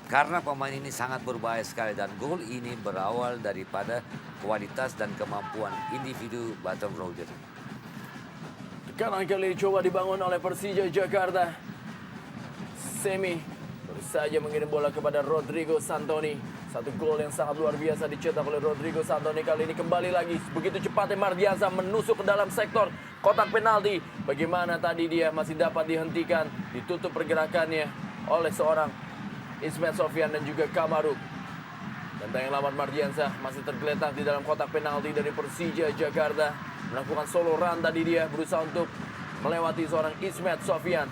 karena pemain ini sangat berbahaya sekali dan gol ini berawal daripada kualitas dan kemampuan individu Baton Roger. Tekanan kali ini coba dibangun oleh Persija Jakarta. Semi baru saja mengirim bola kepada Rodrigo Santoni. Satu gol yang sangat luar biasa dicetak oleh Rodrigo Santoni. Kali ini kembali lagi begitu cepatnya Mardiansa menusuk ke dalam sektor kotak penalti. Bagaimana tadi dia masih dapat dihentikan, ditutup pergerakannya oleh seorang Ismet Sofyan dan juga Kamaruk. Dan tayang lawan Mardiansa masih tergeletak di dalam kotak penalti dari Persija Jakarta. Melakukan solo run tadi dia berusaha untuk melewati seorang Ismet Sofyan.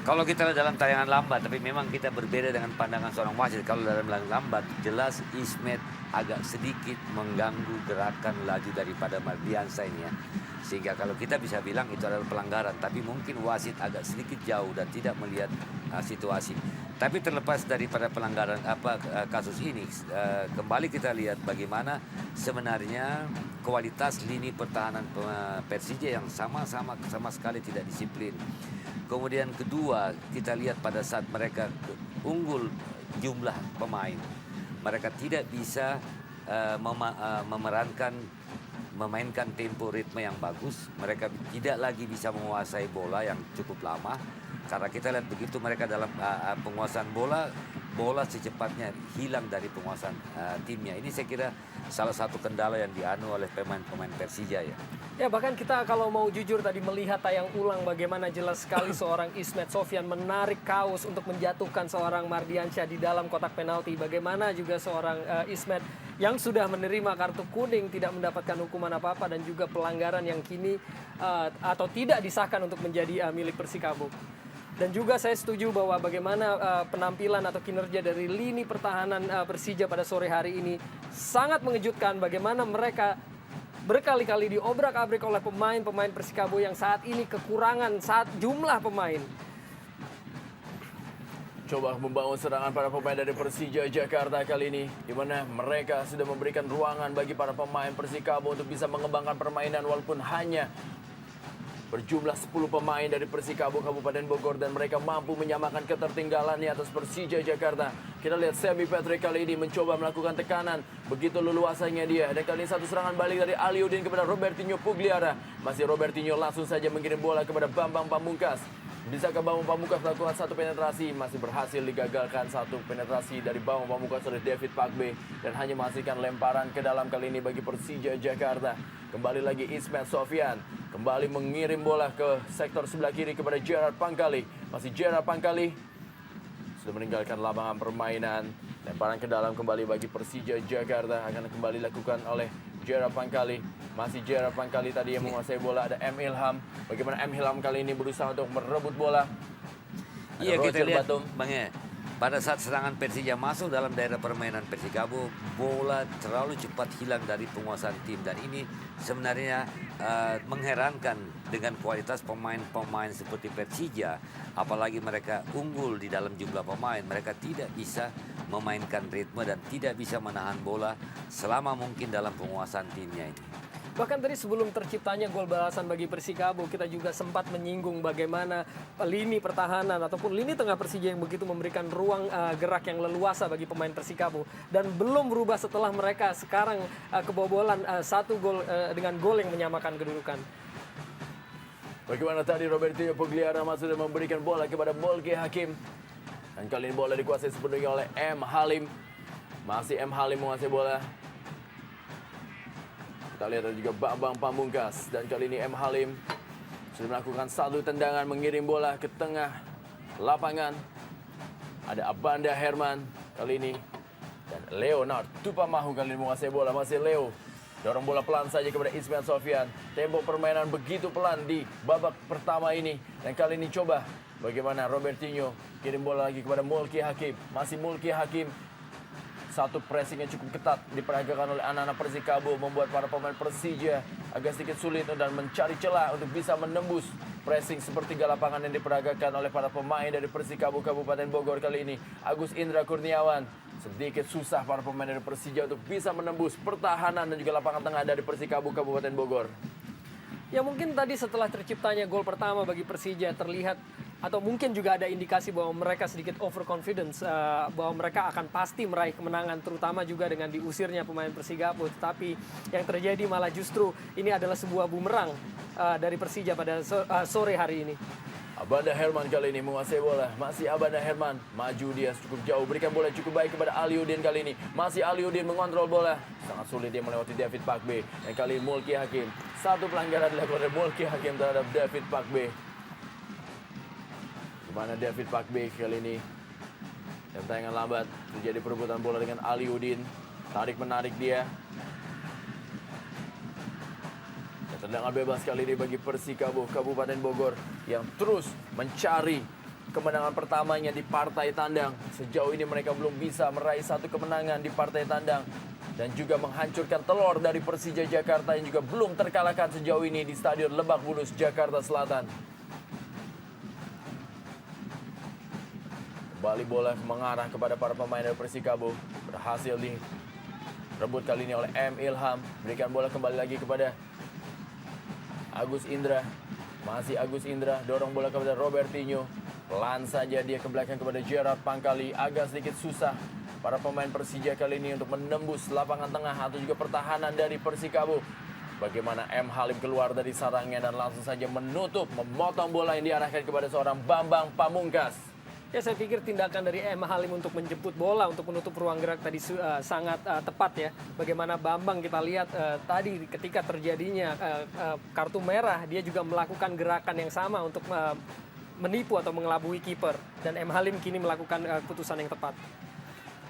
Kalau kita lihat dalam tayangan lambat, tapi memang kita berbeda dengan pandangan seorang wasit. Kalau dalam lambat, jelas Ismet agak sedikit mengganggu gerakan laju daripada Mardiansa ini ya. Sehingga kalau kita bisa bilang itu adalah pelanggaran, tapi mungkin wasit agak sedikit jauh dan tidak melihat situasi. Tapi terlepas daripada pelanggaran kasus ini, kembali kita lihat bagaimana sebenarnya kualitas lini pertahanan Persija yang sama sekali tidak disiplin. Kemudian kedua, kita lihat pada saat mereka unggul jumlah pemain, mereka tidak bisa memainkan tempo ritme yang bagus. Mereka tidak lagi bisa menguasai bola yang cukup lama. Karena kita lihat begitu mereka dalam penguasaan bola secepatnya hilang dari penguasaan timnya. Ini saya kira salah satu kendala yang dianu oleh pemain-pemain Persija ya. Ya bahkan kita kalau mau jujur tadi melihat tayang ulang bagaimana jelas sekali seorang Ismet Sofyan menarik kaos untuk menjatuhkan seorang Mardiansyah di dalam kotak penalti. Bagaimana juga seorang Ismet yang sudah menerima kartu kuning tidak mendapatkan hukuman apa-apa dan juga pelanggaran yang kini atau tidak disahkan untuk menjadi milik Persikabo. Dan juga saya setuju bahwa bagaimana penampilan atau kinerja dari lini pertahanan Persija pada sore hari ini sangat mengejutkan. Bagaimana mereka berkali-kali diobrak-abrik oleh pemain-pemain Persikabo yang saat ini kekurangan jumlah pemain. Coba membangun serangan para pemain dari Persija Jakarta kali ini, di mana mereka sudah memberikan ruangan bagi para pemain Persikabo untuk bisa mengembangkan permainan walaupun hanya berjumlah 10 pemain dari Persikabo Kabupaten Bogor dan mereka mampu menyamakan ketertinggalan di atas Persija Jakarta. Kita lihat Semi Patrick kali ini mencoba melakukan tekanan, begitu leluasanya dia. Dan kali ini satu serangan balik dari Aliudin kepada Robertinho Pugliara. Masih Robertinho langsung saja mengirim bola kepada Bambang Pamungkas. Bisakah Bambang Pamungkas melakukan satu penetrasi? Masih berhasil digagalkan satu penetrasi dari Bambang Pamungkas oleh David Pakbe. Dan hanya menghasilkan lemparan ke dalam kali ini bagi Persija Jakarta. Kembali lagi Ismet Sofyan. Kembali mengirim bola ke sektor sebelah kiri kepada Gerard Pangkali. Masih Gerard Pangkali. Sudah meninggalkan lapangan permainan. Lemparan ke dalam kembali bagi Persija Jakarta. Akan kembali dilakukan oleh Gerard Pangkali. Masih Gerard Pangkali tadi yang menguasai bola. Ada M. Ilham. Bagaimana M. Ilham kali ini berusaha untuk merebut bola. Iya kita lihat Batum. Bang ya. Pada saat serangan Persija masuk dalam daerah permainan Persikabo, bola terlalu cepat hilang dari penguasaan tim. Dan ini sebenarnya mengherankan dengan kualitas pemain-pemain seperti Persija. Apalagi mereka unggul di dalam jumlah pemain. Mereka tidak bisa memainkan ritme dan tidak bisa menahan bola selama mungkin dalam penguasaan timnya ini. Bahkan tadi sebelum terciptanya gol balasan bagi Persikabo, kita juga sempat menyinggung bagaimana lini pertahanan ataupun lini tengah Persija yang begitu memberikan ruang gerak yang leluasa bagi pemain Persikabo. Dan belum berubah setelah mereka sekarang kebobolan satu gol dengan gol yang menyamakan kedudukan. Bagaimana tadi Robertinho Pugliara sudah memberikan bola kepada Molke Hakim. Dan kali ini bola dikuasai sepenuhnya oleh M. Halim. Masih M. Halim menguasai bola. Kita lihat ada juga Bambang Pamungkas. Dan kali ini M. Halim sudah melakukan satu tendangan mengirim bola ke tengah lapangan. Ada Abanda Herman kali ini. Dan Leonard Tupamahu kali ini menguasai bola. Masih Leo. Dorong bola pelan saja kepada Ismet Sofyan. Tempo permainan begitu pelan di babak pertama ini. Dan kali ini coba bagaimana Robertinho kirim bola lagi kepada Mulki Hakim. Masih Mulki Hakim. Satu pressing yang cukup ketat diperagakan oleh anak-anak Persikabo membuat para pemain Persija agak sedikit sulit dan mencari celah untuk bisa menembus pressing sepertiga lapangan yang diperagakan oleh para pemain dari Persikabo Kabupaten Bogor kali ini. Agus Indra Kurniawan, sedikit susah para pemain dari Persija untuk bisa menembus pertahanan dan juga lapangan tengah dari Persikabo Kabupaten Bogor. Ya mungkin tadi setelah terciptanya gol pertama bagi Persija terlihat atau mungkin juga ada indikasi bahwa mereka sedikit overconfidence, bahwa mereka akan pasti meraih kemenangan, terutama juga dengan diusirnya pemain Persikabo. Tapi yang terjadi malah justru ini adalah sebuah bumerang dari Persija pada sore hari ini. Abanda Herman kali ini menguasai bola. Masih Abanda Herman. Maju dia cukup jauh. Berikan bola cukup baik kepada Aliudin kali ini. Masih Aliudin mengontrol bola. Sangat sulit dia melewati David Pakbe. Dan kali ini Mulki Hakim. Satu pelanggaran dilakukan oleh Mulki Hakim terhadap David Pakbe. Dimana David Pakbe kali ini. Dan tayangan lambat. Terjadi perebutan bola dengan Aliudin. Tarik-menarik dia. Tendangan bebas kali ini bagi Persikabo Kabupaten Bogor yang terus mencari kemenangan pertamanya di partai tandang. Sejauh ini mereka belum bisa meraih satu kemenangan di partai tandang dan juga menghancurkan telur dari Persija Jakarta yang juga belum terkalahkan sejauh ini di Stadion Lebak Bulus, Jakarta Selatan. Kembali bola mengarah kepada para pemain dari Persikabo. Berhasil direbut kali ini oleh M. Ilham. Berikan bola kembali lagi kepada Agus Indra. Masih Agus Indra. Dorong bola kepada Robertinho. Pelan saja dia ke belakang kepada Gerard Pangkali. Agak sedikit susah para pemain Persija kali ini untuk menembus lapangan tengah atau juga pertahanan dari Persikabo. Bagaimana M. Halim keluar dari sarangnya dan langsung saja menutup, memotong bola yang diarahkan kepada seorang Bambang Pamungkas. Ya, saya pikir tindakan dari M. Halim untuk menjemput bola, untuk menutup ruang gerak tadi sangat tepat ya. Bagaimana Bambang kita lihat tadi ketika terjadinya kartu merah, dia juga melakukan gerakan yang sama untuk menipu atau mengelabui kiper. Dan M. Halim kini melakukan keputusan yang tepat.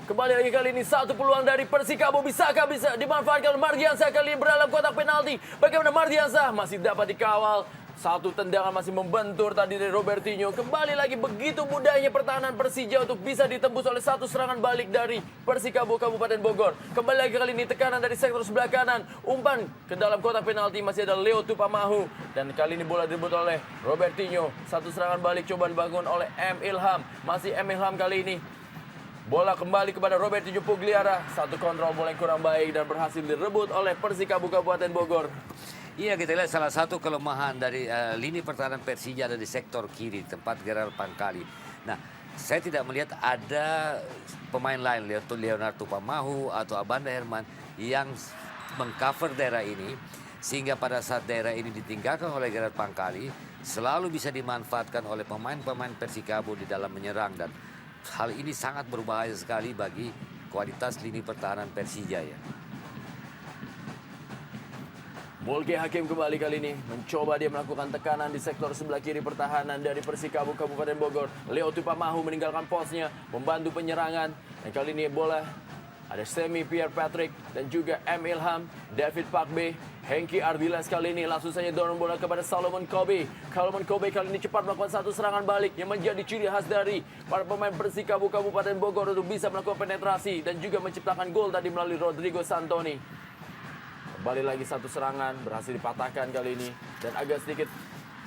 Kembali lagi kali ini satu peluang dari Persikabo. Bisakah bisa dimanfaatkan oleh Mardiansah kali ini berdalam kotak penalti. Bagaimana Mardiansah masih dapat dikawal. Satu tendangan masih membentur tadi dari Robertinho. Kembali lagi begitu mudahnya pertahanan Persija untuk bisa ditembus oleh satu serangan balik dari Persikabo Kabupaten Bogor. Kembali lagi kali ini tekanan dari sektor sebelah kanan. Umpan ke dalam kotak penalti masih ada Leo Tupamahu. Dan kali ini bola direbut oleh Robertinho. Satu serangan balik coba dibangun oleh M. Ilham. Masih M. Ilham kali ini. Bola kembali kepada Robertinho Pugliara. Satu kontrol bola yang kurang baik dan berhasil direbut oleh Persikabo Kabupaten Bogor. Iya, kita lihat salah satu kelemahan dari lini pertahanan Persija ada di sektor kiri, tempat Gerard Pangkali. Nah, saya tidak melihat ada pemain lain, Leonard Tupamahu atau Abanda Herman yang mengcover daerah ini, sehingga pada saat daerah ini ditinggalkan oleh Gerard Pangkali, selalu bisa dimanfaatkan oleh pemain-pemain Persikabo di dalam menyerang. Dan hal ini sangat berbahaya sekali bagi kualitas lini pertahanan Persija ya. Mulki Hakim kembali kali ini mencoba dia melakukan tekanan di sektor sebelah kiri pertahanan dari Persikabo Kabupaten Bogor. Leo Tupamahu meninggalkan posnya, membantu penyerangan. Dan kali ini bola ada Semi Pierre Patrick dan juga M. Ilham, David Pakbe, Hengki Ardiles kali ini langsung saja dorong bola kepada Solomon Kobe. Solomon Kobe kali ini cepat melakukan satu serangan balik yang menjadi ciri khas dari para pemain Persikabo Kabupaten Bogor untuk bisa melakukan penetrasi dan juga menciptakan gol tadi melalui Rodrigo Santoni. Kembali lagi satu serangan, berhasil dipatahkan kali ini. Dan agak sedikit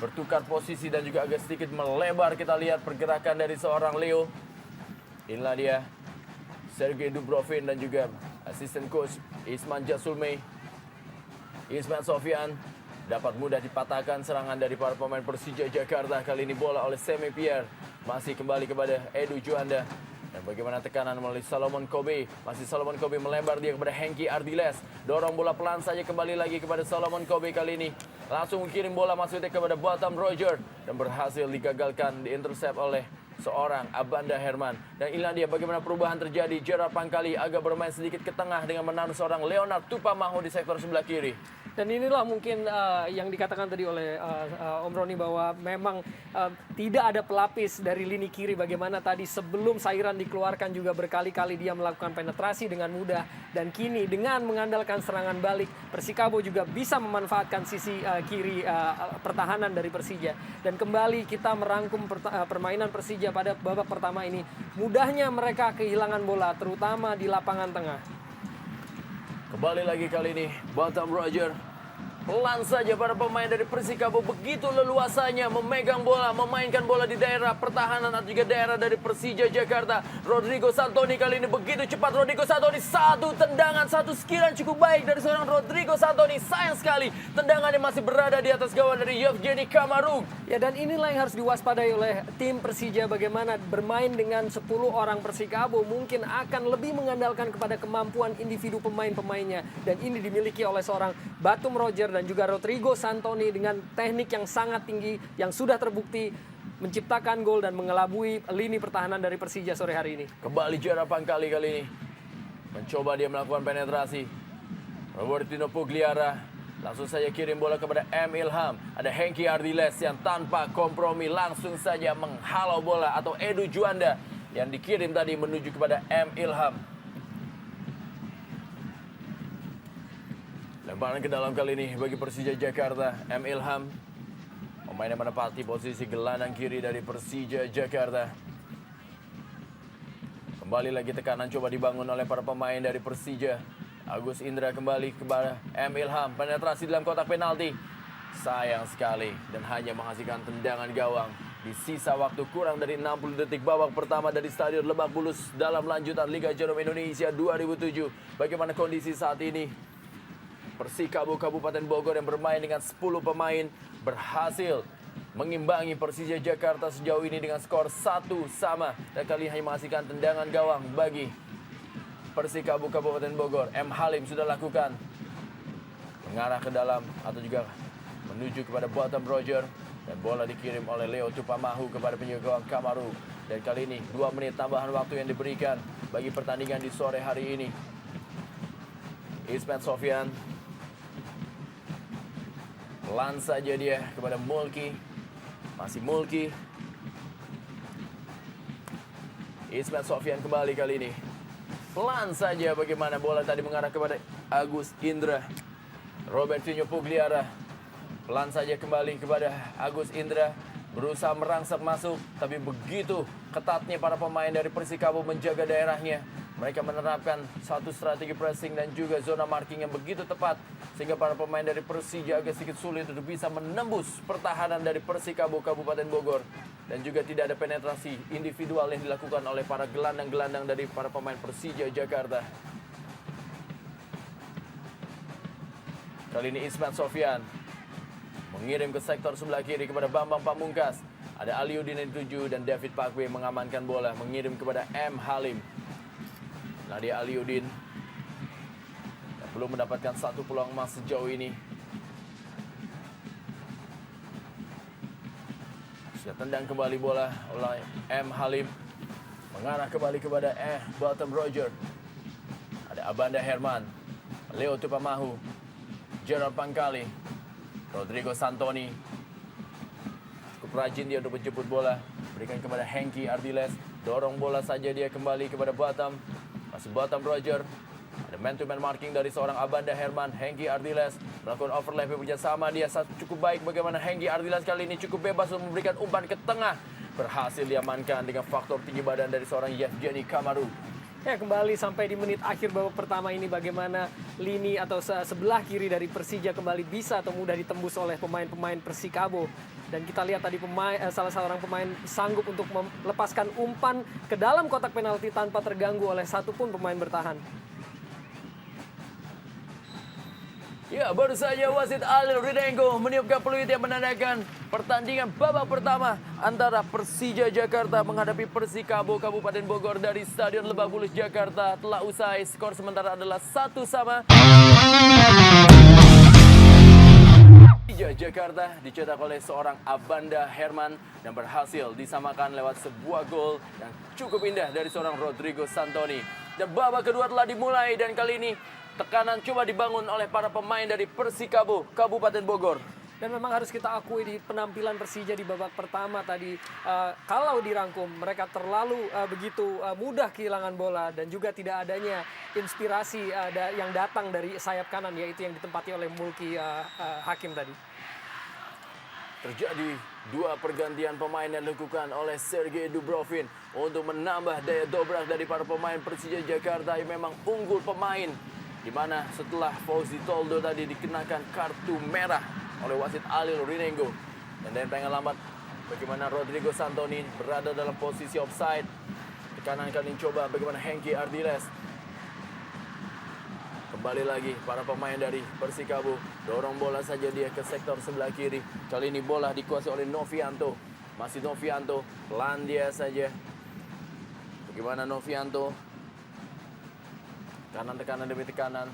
bertukar posisi dan juga agak sedikit melebar. Kita lihat pergerakan dari seorang Leo. Inilah dia, Sergei Dubrovin dan juga asisten coach Isman Jasulmey. Isman Sofian dapat mudah dipatahkan serangan dari para pemain Persija Jakarta. Kali ini bola oleh Semi Pierre. Masih kembali kepada Edu Juanda. Dan bagaimana tekanan melalui Solomon Kobe. Masih Solomon Kobe melebar dia kepada Hengki Ardiles. Dorong bola pelan saja kembali lagi kepada Solomon Kobe kali ini. Langsung mengirim bola masuknya kepada Batam Roger. Dan berhasil digagalkan, diintercept oleh seorang Abanda Herman. Dan inilah dia bagaimana perubahan terjadi. Gerard Pangkali agak bermain sedikit ke tengah dengan menaruh seorang Leonard Tupamahu di sektor sebelah kiri. Dan inilah mungkin yang dikatakan tadi oleh Om Roni bahwa memang tidak ada pelapis dari lini kiri. Bagaimana tadi sebelum Sairan dikeluarkan juga berkali-kali dia melakukan penetrasi dengan mudah. Dan kini dengan mengandalkan serangan balik, Persikabo juga bisa memanfaatkan sisi kiri pertahanan dari Persija. Dan kembali kita merangkum permainan Persija pada babak pertama ini. Mudahnya mereka kehilangan bola, terutama di lapangan tengah. Kembali lagi kali ini Batam Roger. Pelan saja para pemain dari Persikabo begitu leluasanya memegang bola, memainkan bola di daerah pertahanan atau juga daerah dari Persija Jakarta. Rodrigo Santoni kali ini begitu cepat. Rodrigo Santoni, satu tendangan, satu skillan cukup baik dari seorang Rodrigo Santoni. Sayang sekali tendangannya masih berada di atas gawang dari Yevgeny Kamaruk. Ya, dan inilah yang harus diwaspadai oleh tim Persija, bagaimana bermain dengan 10 orang Persikabo mungkin akan lebih mengandalkan kepada kemampuan individu pemain-pemainnya, dan ini dimiliki oleh seorang Batum Roger dan juga Rodrigo Santoni dengan teknik yang sangat tinggi yang sudah terbukti menciptakan gol dan mengelabui lini pertahanan dari Persija sore hari ini. Kembali Jara Pangkali kali ini. Mencoba dia melakukan penetrasi. Robertino Pugliara langsung saja kirim bola kepada M. Ilham. Ada Hengki Ardiles yang tanpa kompromi langsung saja menghalau bola, atau Edu Juanda yang dikirim tadi menuju kepada M. Ilham. Lemparan ke dalam kali ini bagi Persija Jakarta. M. Ilham pemain yang menempati posisi gelandang kiri dari Persija Jakarta. Kembali lagi tekanan coba dibangun oleh para pemain dari Persija. Agus Indra kembali kepada M. Ilham. Penetrasi dalam kotak penalti. Sayang sekali dan hanya menghasilkan tendangan gawang. Di sisa waktu kurang dari 60 detik babak pertama dari Stadion Lebak Bulus dalam lanjutan Liga Jarum Indonesia 2007. Bagaimana kondisi saat ini? Persikabo Kabupaten Bogor yang bermain dengan 10 pemain berhasil mengimbangi Persija Jakarta sejauh ini dengan skor 1-1, dan kali ini hanya menghasilkan tendangan gawang bagi Persikabo Kabupaten Bogor. M. Halim sudah lakukan mengarah ke dalam atau juga menuju kepada Batum Roger, dan bola dikirim oleh Leo Tupamahu kepada penjaga gawang Kamaru. Dan kali ini 2 menit tambahan waktu yang diberikan bagi pertandingan di sore hari ini. Ismet Sofyan pelan saja dia kepada Mulki. Masih Mulki. Ismet Sofyan kembali kali ini. Pelan saja bagaimana bola tadi mengarah kepada Agus Indra. Robertinho Pugliara. Pelan saja kembali kepada Agus Indra. Berusaha merangsek masuk, tapi begitu ketatnya para pemain dari Persikabo menjaga daerahnya. Mereka menerapkan satu strategi pressing dan juga zona marking yang begitu tepat, sehingga para pemain dari Persija agak sedikit sulit untuk bisa menembus pertahanan dari Persikabo Kabupaten Bogor. Dan juga tidak ada penetrasi individual yang dilakukan oleh para gelandang-gelandang dari para pemain Persija Jakarta. Kali ini Ismet Sofyan mengirim ke sektor sebelah kiri kepada Bambang Pamungkas. Ada Aliudin yang dituju dan David Pakwe mengamankan bola, mengirim kepada M. Halim. Nadia Aliudin yang belum mendapatkan satu peluang emas sejauh ini. Sudah tendang kembali bola oleh M. Halim. Mengarah kembali kepada Batum Roger. Ada Abanda Herman, Leo Tupamahu, Gerard Pangkali, Rodrigo Santoni. Cukup rajin dia untuk menjemput bola. Berikan kepada Hengki Ardiles. Dorong bola saja dia kembali kepada Batam. Masih Batum Roger. Ada man-to-man marking dari seorang Abanda Herman. Hengki Ardiles melakukan overlap bekerjasama dia cukup baik. Bagaimana Hengki Ardiles kali ini cukup bebas untuk memberikan umpan ke tengah. Berhasil diamankan dengan faktor tinggi badan dari seorang Yevgeny Kamaru. Ya, kembali sampai di menit akhir babak pertama ini, bagaimana lini atau sebelah kiri dari Persija kembali bisa atau mudah ditembus oleh pemain-pemain Persikabo. Dan kita lihat tadi salah seorang pemain sanggup untuk melepaskan umpan ke dalam kotak penalti tanpa terganggu oleh satupun pemain bertahan. Ya, baru saja wasit Ali Rinengo meniupkan peluit yang menandakan pertandingan babak pertama antara Persija Jakarta menghadapi Persikabo Kabupaten Bogor dari Stadion Lebak Bulus Jakarta telah usai. Skor sementara adalah 1-1. Persija Jakarta dicetak oleh seorang Abanda Herman dan berhasil disamakan lewat sebuah gol yang cukup indah dari seorang Rodrigo Santoni. Dan babak kedua telah dimulai, dan kali ini tekanan coba dibangun oleh para pemain dari Persikabo Kabupaten Bogor. Dan memang harus kita akui di penampilan Persija di babak pertama tadi, kalau dirangkum mereka terlalu begitu mudah kehilangan bola, dan juga tidak adanya inspirasi yang datang dari sayap kanan, yaitu yang ditempati oleh Mulki Hakim tadi. Terjadi dua pergantian pemain yang dilakukan oleh Sergei Dubrovin untuk menambah daya dobrak dari para pemain Persija Jakarta yang memang unggul pemain Di mana setelah Fauzi Toldo tadi dikenakan kartu merah oleh wasit Alil Rinengo. Dan pengen lambat, bagaimana Rodrigo Santoni berada dalam posisi offside. Tekanan kali ini coba bagaimana Hengki Ardiles. Kembali lagi para pemain dari Persikabo. Dorong bola saja dia ke sektor sebelah kiri. Kali ini bola dikuasai oleh Novianto. Masih Novianto, pelan dia saja. Bagaimana Novianto? Tekanan demi tekanan.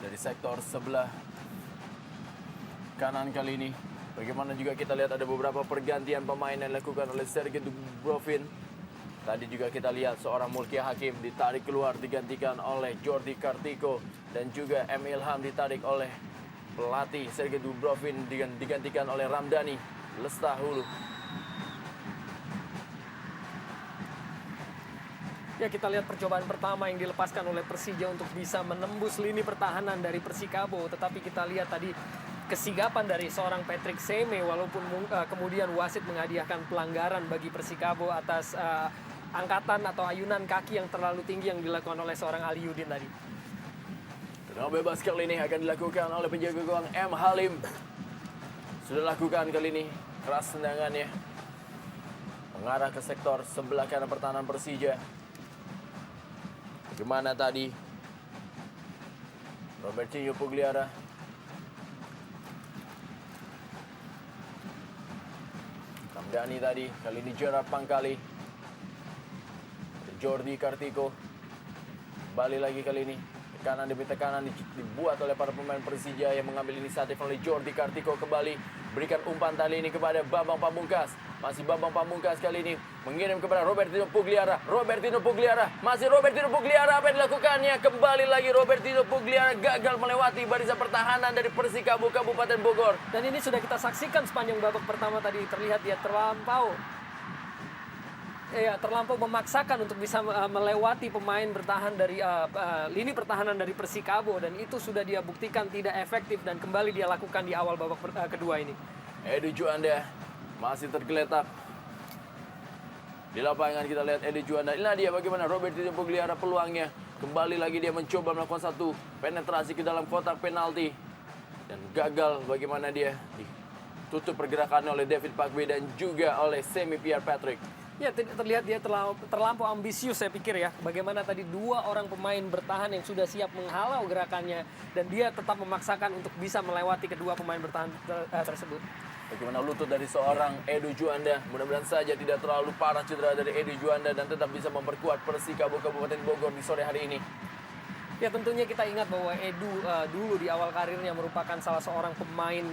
Dari sektor sebelah kanan kali ini. Bagaimana juga kita lihat ada beberapa pergantian pemain yang dilakukan oleh Sergei Dubrovin. Tadi juga kita lihat seorang Mulkia Hakim ditarik keluar digantikan oleh Jordi Kartiko. Dan juga M. Ilham ditarik oleh pelatih Sergei Dubrovin digantikan oleh Ramdhani Lestahulu. Ya, kita lihat percobaan pertama yang dilepaskan oleh Persija untuk bisa menembus lini pertahanan dari Persikabo. Tetapi kita lihat tadi kesigapan dari seorang Patrick Seme, walaupun kemudian wasit menghadiahkan pelanggaran bagi Persikabo atas angkatan atau ayunan kaki yang terlalu tinggi yang dilakukan oleh seorang Aliudin tadi. Tenang bebas kali ini akan dilakukan oleh penjaga gawang M. Halim. Sudah lakukan kali ini, keras tendangannya. Mengarah ke sektor sebelah kanan pertahanan Persija. Bagaimana tadi Robertinho Pugliara. Ramdhani tadi, kali ini Gerard Pangkali. Jordi Kartiko. Balik lagi kali ini. Tekanan demi tekanan dibuat oleh para pemain Persija yang mengambil inisiatif oleh Jordi Kartiko kembali. Berikan umpan tali ini kepada Bambang Pamungkas. Masih Bambang Pamungkas kali ini mengirim kepada Robertinho Pugliara. Robertinho Pugliara, masih Robertinho Pugliara. Apa yang dilakukannya? Kembali lagi Robertinho Pugliara gagal melewati barisan pertahanan dari Persikabo Kabupaten Bogor. Dan ini sudah kita saksikan sepanjang babak pertama tadi, terlihat dia terlampau memaksakan untuk bisa melewati pemain bertahan dari lini pertahanan dari Persikabo, dan itu sudah dia buktikan tidak efektif dan kembali dia lakukan di awal babak kedua ini. Edu Juanda masih tergeletak di lapangan. Kita lihat Edu Juanda. Inilah dia bagaimana Robertinho Pugliara peluangnya. Kembali lagi dia mencoba melakukan satu penetrasi ke dalam kotak penalti dan gagal. Bagaimana dia ditutup pergerakannya oleh David Pakbe dan juga oleh Semi Pierre Patrick. Ya, terlihat dia terlampau ambisius, saya pikir ya. Bagaimana tadi dua orang pemain bertahan yang sudah siap menghalau gerakannya, dan dia tetap memaksakan untuk bisa melewati kedua pemain bertahan tersebut. Bagaimana lutut dari seorang Edu Juanda. Mudah-mudahan saja tidak terlalu parah cedera dari Edu Juanda dan tetap bisa memperkuat Persikabo Kabupaten Bogor di sore hari ini. Ya, tentunya kita ingat bahwa Edu dulu di awal karirnya merupakan salah seorang pemain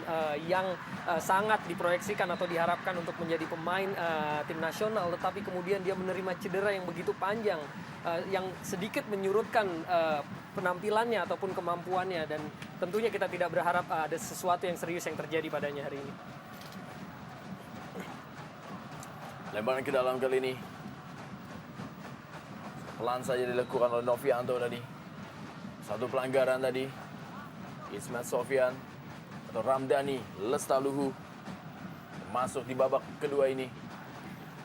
yang sangat diproyeksikan atau diharapkan untuk menjadi pemain tim nasional. Tetapi kemudian dia menerima cedera yang begitu panjang, yang sedikit menyurutkan penampilannya ataupun kemampuannya. Dan tentunya kita tidak berharap ada sesuatu yang serius yang terjadi padanya hari ini. Lemparan ke dalam kali ini. Pelan saja dilakukan oleh Novianto tadi. Satu pelanggaran tadi. Ismet Sofyan atau Ramdhani Lestaluhu masuk di babak kedua ini.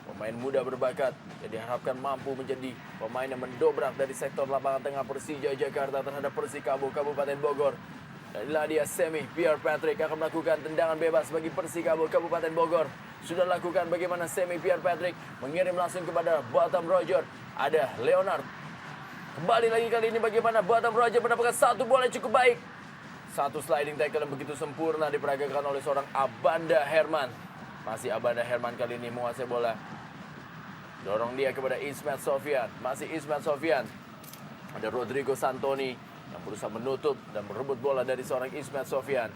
Pemain muda berbakat yang diharapkan mampu menjadi pemain yang mendobrak dari sektor lapangan tengah Persija Jakarta terhadap Persikabo Kabupaten Bogor. Dan inilah dia Semi Pierre Patrick akan melakukan tendangan bebas bagi Persikabo Kabupaten Bogor. Sudah lakukan bagaimana Semi Pierre Patrick mengirim langsung kepada Batam Roger. Ada Leonard. Kembali lagi kali ini bagaimana Batam Roger mendapatkan satu bola yang cukup baik. Satu sliding tackle yang begitu sempurna diperagakan oleh seorang Abanda Herman. Masih Abanda Herman kali ini menguasai bola. Dorong dia kepada Ismet Sofyan. Masih Ismet Sofyan. Ada Rodrigo Santoni yang berusaha menutup dan merebut bola dari seorang Ismet Sofyan.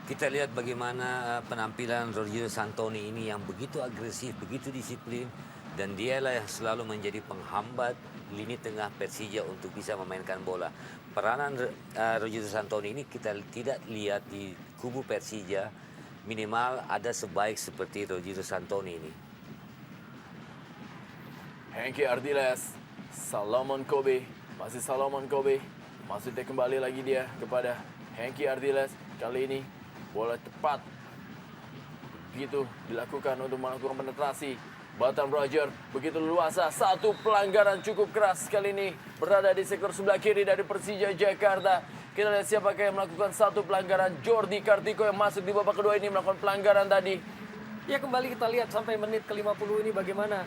Kita lihat bagaimana penampilan Rodrigo Santoni ini yang begitu agresif, begitu disiplin. Dan dialah yang selalu menjadi penghambat lini tengah Persija untuk bisa memainkan bola. Peranan Rodrigo Santoni ini kita tidak lihat di kubu Persija, minimal ada sebaik seperti Rodrigo Santoni ini. Hengki Ardiles, Salomon Kobe, masih Salomon Kobe. Maksudnya kembali lagi dia kepada Hengki Ardiles. Kali ini Bola tepat. Begitu dilakukan untuk melakukan penetrasi. Batam Roger begitu luasa. Satu pelanggaran cukup keras kali ini. Berada di sektor sebelah kiri dari Persija Jakarta. Kita lihat siapakah yang melakukan satu pelanggaran. Jordi Kartiko yang masuk di babak kedua ini melakukan pelanggaran tadi. Ya kembali kita lihat sampai menit ke-50 ini bagaimana.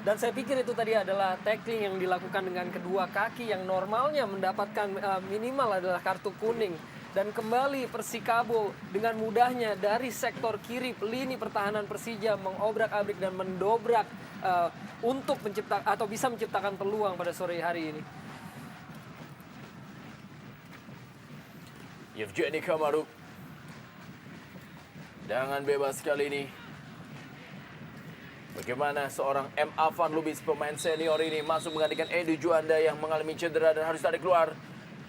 Dan saya pikir itu tadi adalah tackling yang dilakukan dengan kedua kaki yang normalnya mendapatkan minimal adalah kartu kuning. Dan kembali Persikabo dengan mudahnya dari sektor kiri lini pertahanan Persija mengobrak-abrik dan mendobrak untuk menciptakan atau bisa menciptakan peluang pada sore hari ini. Yevgeny Kamaruk. Dengan bebas kali ini. Bagaimana seorang M. Afan Lubis pemain senior ini masuk menggantikan Edu Juanda yang mengalami cedera dan harus tarik keluar.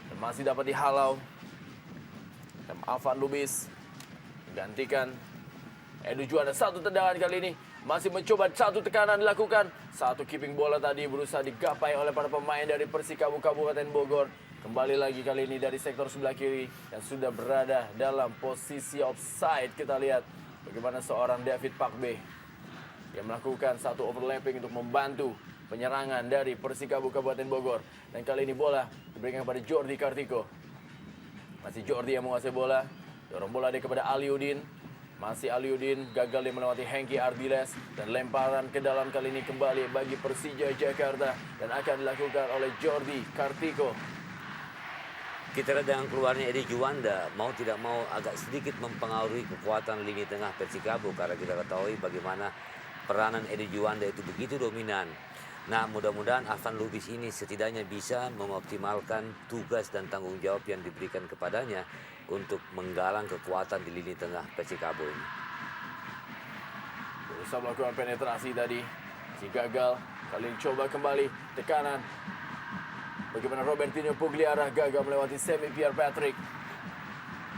Dan masih dapat dihalau. M. Afan Lubis menggantikan Edu Juanda. Satu tendangan kali ini. Masih mencoba satu tekanan dilakukan. Satu keeping bola tadi berusaha digapai oleh para pemain dari Persikabo Kabupaten Bogor. Kembali lagi kali ini dari sektor sebelah kiri yang sudah berada dalam posisi offside. Kita lihat bagaimana seorang David Pakbe yang melakukan satu overlapping untuk membantu penyerangan dari Persikabo Kabupaten Bogor. Dan kali ini bola diberikan kepada Jordi Kartiko. Masih Jordi yang menguasai bola. Dorong bola dia kepada Aliudin. Masih Aliudin gagal dia melewati Hengki Ardiles. Dan lemparan ke dalam kali ini kembali bagi Persija Jakarta. Dan akan dilakukan oleh Jordi Kartiko. Kita lihat dengan keluarnya Edi Juanda, mau tidak mau agak sedikit mempengaruhi kekuatan lini tengah Persikabo. Karena kita ketahui bagaimana peranan Edi Juanda itu begitu dominan. Nah, mudah-mudahan Afan Lubis ini setidaknya bisa mengoptimalkan tugas dan tanggung jawab yang diberikan kepadanya untuk menggalang kekuatan di lini tengah Persikabo ini. Berusaha melakukan penetrasi tadi. Si gagal. Kali ini coba kembali. Tekanan. Bagaimana Robertinho Pugliara gagal melewati Semi Pierre Patrick.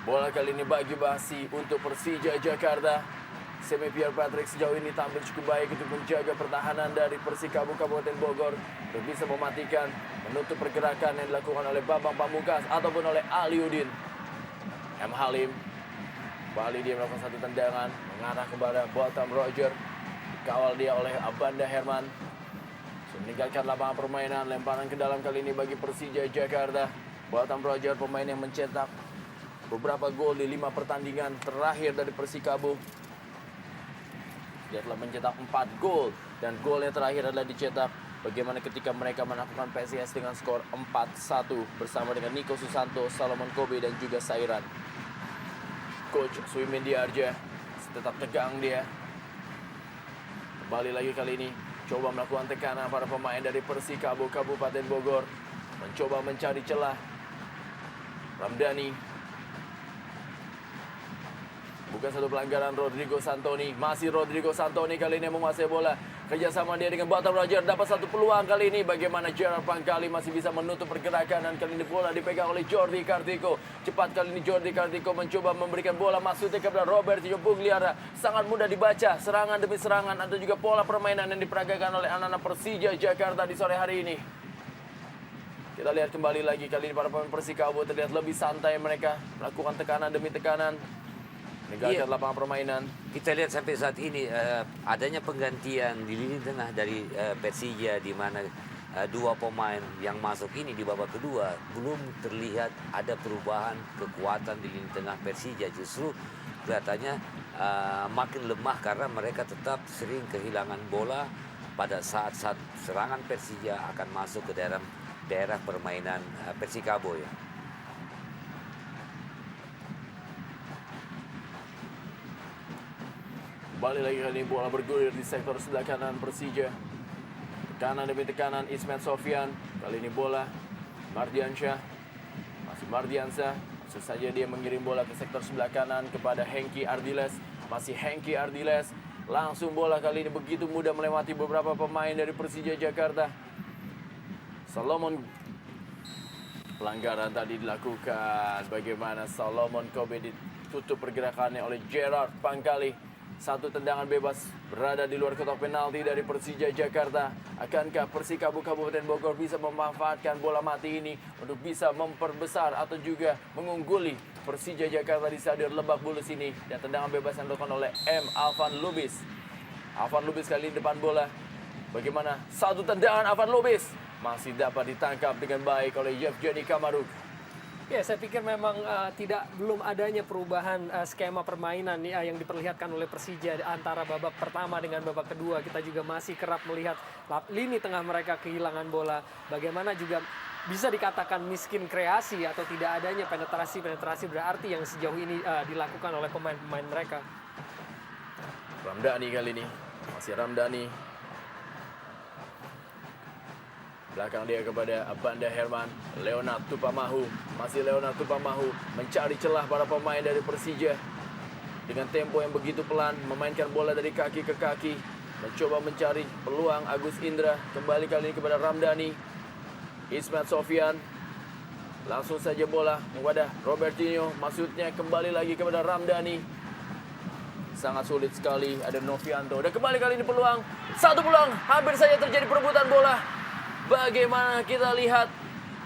Bola kali ini bagi basi untuk Persija Jakarta. Semi Pierre Patrick sejauh ini tampil cukup baik untuk menjaga pertahanan dari Persikabo Kabupaten Bogor. Untuk bisa mematikan, menutup pergerakan yang dilakukan oleh Bambang Pamungkas ataupun oleh Aliudin. M. Halim. Kembali dia melakukan satu tendangan. Mengarah kepada Batam Roger. Dikawal dia oleh Abanda Herman. Meninggalkan lapangan permainan, lemparan ke dalam kali ini bagi Persija Jakarta. Batam Roger pemain yang mencetak beberapa gol di 5 pertandingan terakhir dari Persikabo. Dia telah mencetak 4 gol dan golnya terakhir adalah dicetak bagaimana ketika mereka melakukan PSIS dengan skor 4-1 bersama dengan Nico Susanto, Salomon Kobe dan juga Sairan. Coach Suimin Diarja tetap tegang dia. Kembali lagi kali ini coba melakukan tekanan para pemain dari Persikabo Kabupaten Bogor. Mencoba mencari celah. Ramdhani. Bukan satu pelanggaran Rodrigo Santoni. Masih Rodrigo Santoni kali ini menguasai bola. Kerjasama dia dengan Batam Roger. Dapat satu peluang kali ini. Bagaimana Gerard Pangkali masih bisa menutup pergerakan. Dan kali ini bola dipegang oleh Jordi Kartiko. Cepat kali ini Jordi Kartiko mencoba memberikan bola masuknya kepada Robertinho Pugliara. Sangat mudah dibaca. Serangan demi serangan. Atau juga pola permainan yang diperagakan oleh anak-anak Persija Jakarta di sore hari ini. Kita lihat kembali lagi. Kali ini para pemain Persikabo terlihat lebih santai mereka. Melakukan tekanan demi tekanan. Meninggalkan lapangan permainan. Kita lihat sampai saat ini adanya penggantian di lini tengah dari Persija di mana dua pemain yang masuk ini di babak kedua belum terlihat ada perubahan kekuatan di lini tengah Persija. Justru kelihatannya makin lemah karena mereka tetap sering kehilangan bola pada saat-saat serangan Persija akan masuk ke daerah permainan Persikabo ya. Kembali lagi kali ini bola bergulir di sektor sebelah kanan Persija. Tekanan demi tekanan Ismet Sofyan. Kali ini bola Mardiansyah. Masih Mardiansyah. Langsung saja dia mengirim bola ke sektor sebelah kanan kepada Hengki Ardiles. Masih Hengki Ardiles. Langsung bola kali ini begitu mudah melewati beberapa pemain dari Persija Jakarta. Salomon. Pelanggaran tadi dilakukan. Bagaimana Salomon Kobe ditutup pergerakannya oleh Gerard Pangkali. Satu tendangan bebas berada di luar kotak penalti dari Persija Jakarta. Akankah Persikabo Kabupaten Bogor bisa memanfaatkan bola mati ini untuk bisa memperbesar atau juga mengungguli Persija Jakarta di Stadion Lebak Bulus ini? Dan tendangan bebas yang dilakukan oleh M. Alvan Lubis. Alvan Lubis kali ini depan bola. Bagaimana? Satu tendangan Alvan Lubis masih dapat ditangkap dengan baik oleh Yevgeny Kamaruk. Ya, saya pikir memang belum adanya perubahan skema permainan yang diperlihatkan oleh Persija antara babak pertama dengan babak kedua. Kita juga masih kerap melihat lini tengah mereka kehilangan bola. Bagaimana juga bisa dikatakan miskin kreasi atau tidak adanya penetrasi berarti yang sejauh ini dilakukan oleh pemain-pemain mereka. Ramdhani kali ini, masih Ramdhani. Belakang dia kepada Banda Herman, Leonard Tupamahu. Masih Leonard Tupamahu mencari celah para pemain dari Persija. Dengan tempo yang begitu pelan, memainkan bola dari kaki ke kaki. Mencoba mencari peluang Agus Indra. Kembali kali ini kepada Ramdhani. Ismet Sofyan. Langsung saja bola kepada Robertinho. Maksudnya kembali lagi kepada Ramdhani. Sangat sulit sekali, ada Novianto. Dan kembali kali ini peluang. Satu peluang, hampir saja terjadi perebutan bola. Bagaimana kita lihat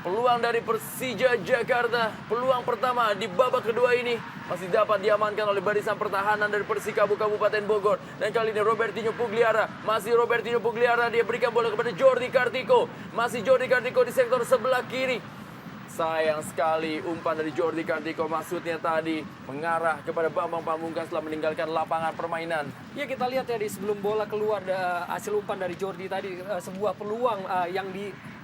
peluang dari Persija Jakarta. Peluang pertama di babak kedua ini masih dapat diamankan oleh barisan pertahanan dari Persikabo Kabupaten Bogor. Dan kali ini Robertinho Pugliara. Masih Robertinho Pugliara, dia berikan bola kepada Jordi Kartiko. Masih Jordi Kartiko di sektor sebelah kiri. Sayang sekali umpan dari Jordi Kartiko, maksudnya tadi mengarah kepada Bambang Pamungkas setelah meninggalkan lapangan permainan. Ya, kita lihat ya di sebelum bola keluar hasil umpan dari Jordi tadi, sebuah peluang yang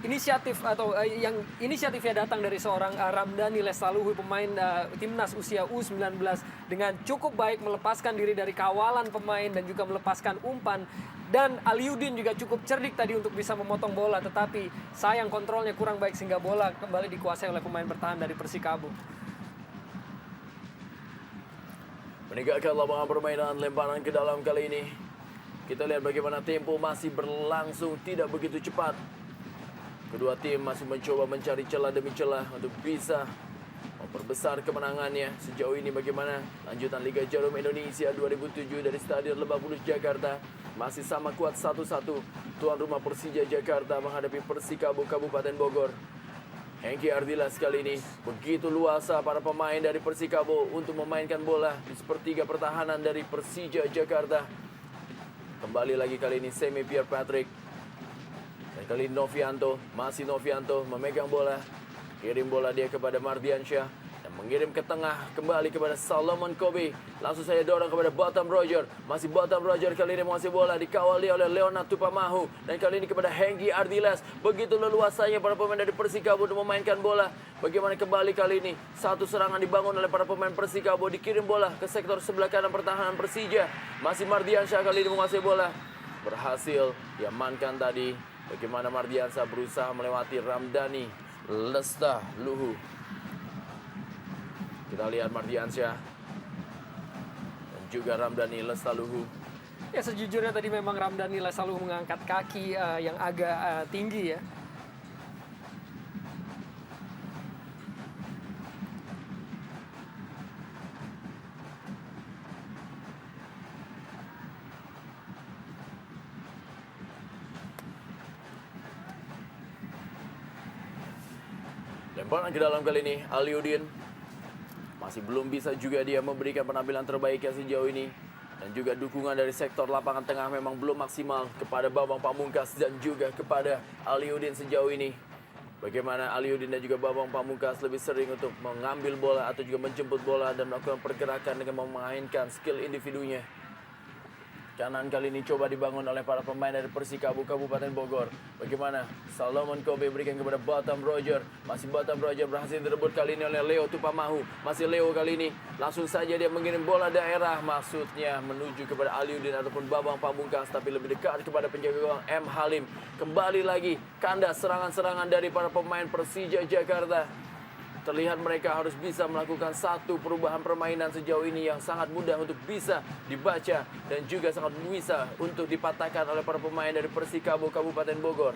yang inisiatifnya datang dari seorang Ramdhani Lestaluhu, pemain timnas usia U19, dengan cukup baik melepaskan diri dari kawalan pemain dan juga melepaskan umpan. Dan Aliudin juga cukup cerdik tadi untuk bisa memotong bola, tetapi sayang kontrolnya kurang baik sehingga bola kembali dikuasai oleh pemain bertahan dari Persikabo. Meninggalkan lapangan permainan, lemparan ke dalam kali ini. Kita lihat bagaimana tempo masih berlangsung tidak begitu cepat. Kedua tim masih mencoba mencari celah demi celah untuk bisa memperbesar kemenangannya. Sejauh ini bagaimana lanjutan Liga Jarum Indonesia 2007 dari Stadion Lebak Bulus Jakarta. Masih sama kuat 1-1. Tuan rumah Persija Jakarta menghadapi Persikabo Kabupaten Bogor. Hengki Ardiles kali ini begitu luasa para pemain dari Persikabo untuk memainkan bola di sepertiga pertahanan dari Persija Jakarta. Kembali lagi kali ini Semi Pierre Patrick. Dan kali ini Novianto, masih Novianto memegang bola. Kirim bola dia kepada Mardiansyah. Dan mengirim ke tengah, kembali kepada Solomon Kobe. Langsung saya dorong kepada Bottom Roger. Masih Bottom Roger kali ini menguasai bola. Dikawali oleh Leonard Tupamahu. Dan kali ini kepada Hengki Ardiles. Begitu leluasanya para pemain dari Persikabo untuk memainkan bola. Bagaimana kembali kali ini. Satu serangan dibangun oleh para pemain Persikabo. Dikirim bola ke sektor sebelah kanan pertahanan Persija. Masih Mardiansyah kali ini menguasai bola. Berhasil diamankan tadi. Bagaimana Mardiansyah berusaha melewati Ramdhani Lestaluhu. Kita lihat Mardiansyah dan juga Ramdhani Lestaluhu. Ya, sejujurnya tadi memang Ramdhani Lestaluhu mengangkat kaki yang agak tinggi ya. Lemparan ke dalam kali ini Aliudin. Masih belum bisa juga dia memberikan penampilan terbaiknya sejauh ini. Dan juga dukungan dari sektor lapangan tengah memang belum maksimal kepada Bambang Pamungkas dan juga kepada Aliudin sejauh ini. Bagaimana Aliudin dan juga Bambang Pamungkas lebih sering untuk mengambil bola atau juga menjemput bola dan melakukan pergerakan dengan memainkan skill individunya. Kanan kali ini coba dibangun oleh para pemain dari Persikabo Kabupaten Bogor. Bagaimana Solomon Kobe berikan kepada Bottom Roger. Masih Bottom Roger berhasil direbut kali ini oleh Leo Tupamahu. Masih Leo kali ini langsung saja dia mengirim bola daerah. Maksudnya menuju kepada Aliudin ataupun Bambang Pamungkas. Tapi lebih dekat kepada penjaga gawang M. Halim. Kembali lagi kandas serangan-serangan dari para pemain Persija Jakarta. Terlihat mereka harus bisa melakukan satu perubahan permainan sejauh ini yang sangat mudah untuk bisa dibaca dan juga sangat bisa untuk dipatahkan oleh para pemain dari Persikabo Kabupaten Bogor.